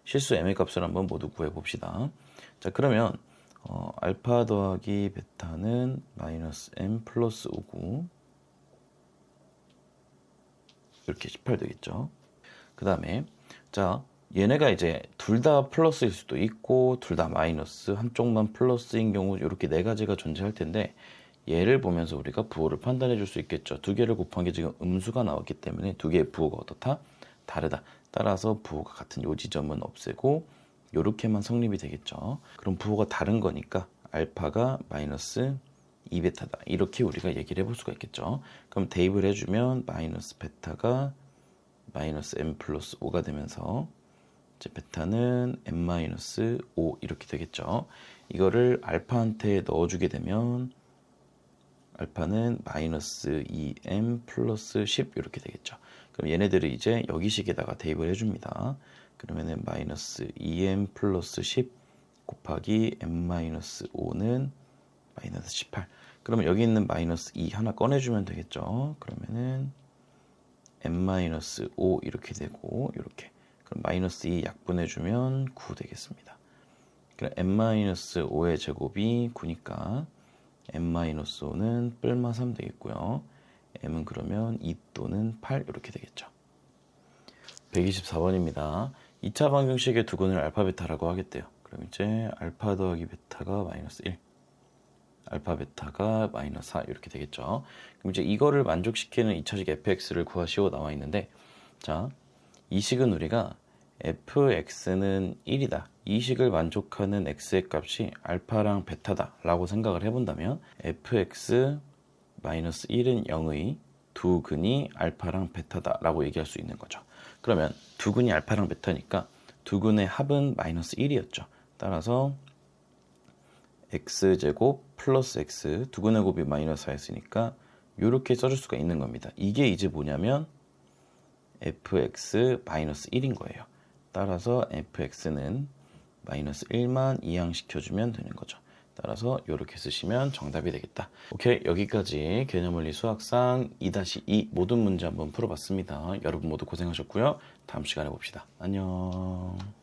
실수 m의 값을 한번 모두 구해 봅시다. 자, 그러면 알파 더하기 베타는 마이너스 m 플러스 5고 이렇게 18 되겠죠. 그 다음에 자 얘네가 이제 둘 다 플러스일 수도 있고 둘 다 마이너스 한쪽만 플러스인 경우 이렇게 네 가지가 존재할 텐데 얘를 보면서 우리가 부호를 판단해 줄 수 있겠죠. 두 개를 곱한 게 지금 음수가 나왔기 때문에 두 개의 부호가 어떻다? 다르다. 따라서 부호가 같은 요 지점은 없애고 요렇게만 성립이 되겠죠. 그럼 부호가 다른 거니까 알파가 마이너스 2베타다. 이렇게 우리가 얘기를 해볼 수가 있겠죠. 그럼 대입을 해주면 마이너스 베타가 마이너스 m 플러스 5가 되면서 이제 베타는 m 마이너스 5 이렇게 되겠죠. 이거를 알파한테 넣어주게 되면 알파는 마이너스 2m 플러스 10 이렇게 되겠죠. 그럼 얘네들을 이제 여기 식에다가 대입을 해줍니다. 그러면은 마이너스 2m 플러스 10 곱하기 m 마이너스 5는 마이너스 18. 그러면 여기 있는 마이너스 2 하나 꺼내주면 되겠죠. 그러면은 m-5 이렇게 되고 이렇게 그럼 마이너스 2 약분해주면 9 되겠습니다. 그럼 m-5의 제곱이 9니까 m-5는 뿔마 3 되겠고요. m은 그러면 2 또는 8 이렇게 되겠죠. 124번입니다. 2차 방정식의 두 근을 알파 베타라고 하겠대요. 그럼 이제 알파 더하기 베타가 마이너스 1 알파 베타가 마이너스 4 이렇게 되겠죠. 그럼 이제 이거를 만족시키는 2차식 fx를 구하시오 나와 있는데 자, 이 식은 우리가 fx는 1이다. 이 식을 만족하는 x의 값이 알파랑 베타다 라고 생각을 해본다면 fx 마이너스 1은 0의 두 근이 알파랑 베타다라고 얘기할 수 있는 거죠. 그러면 두 근이 알파랑 베타니까 두 근의 합은 마이너스 1이었죠. 따라서 x제곱 플러스 x 두 근의 곱이 마이너스 4였으니까 이렇게 써줄 수가 있는 겁니다. 이게 이제 뭐냐면 fx 마이너스 1인 거예요. 따라서 fx는 마이너스 1만 이항시켜주면 되는 거죠. 따라서 이렇게 쓰시면 정답이 되겠다. 오케이, 여기까지 개념원리 수학상 2-2 모든 문제 한번 풀어봤습니다. 여러분 모두 고생하셨고요. 다음 시간에 봅시다. 안녕.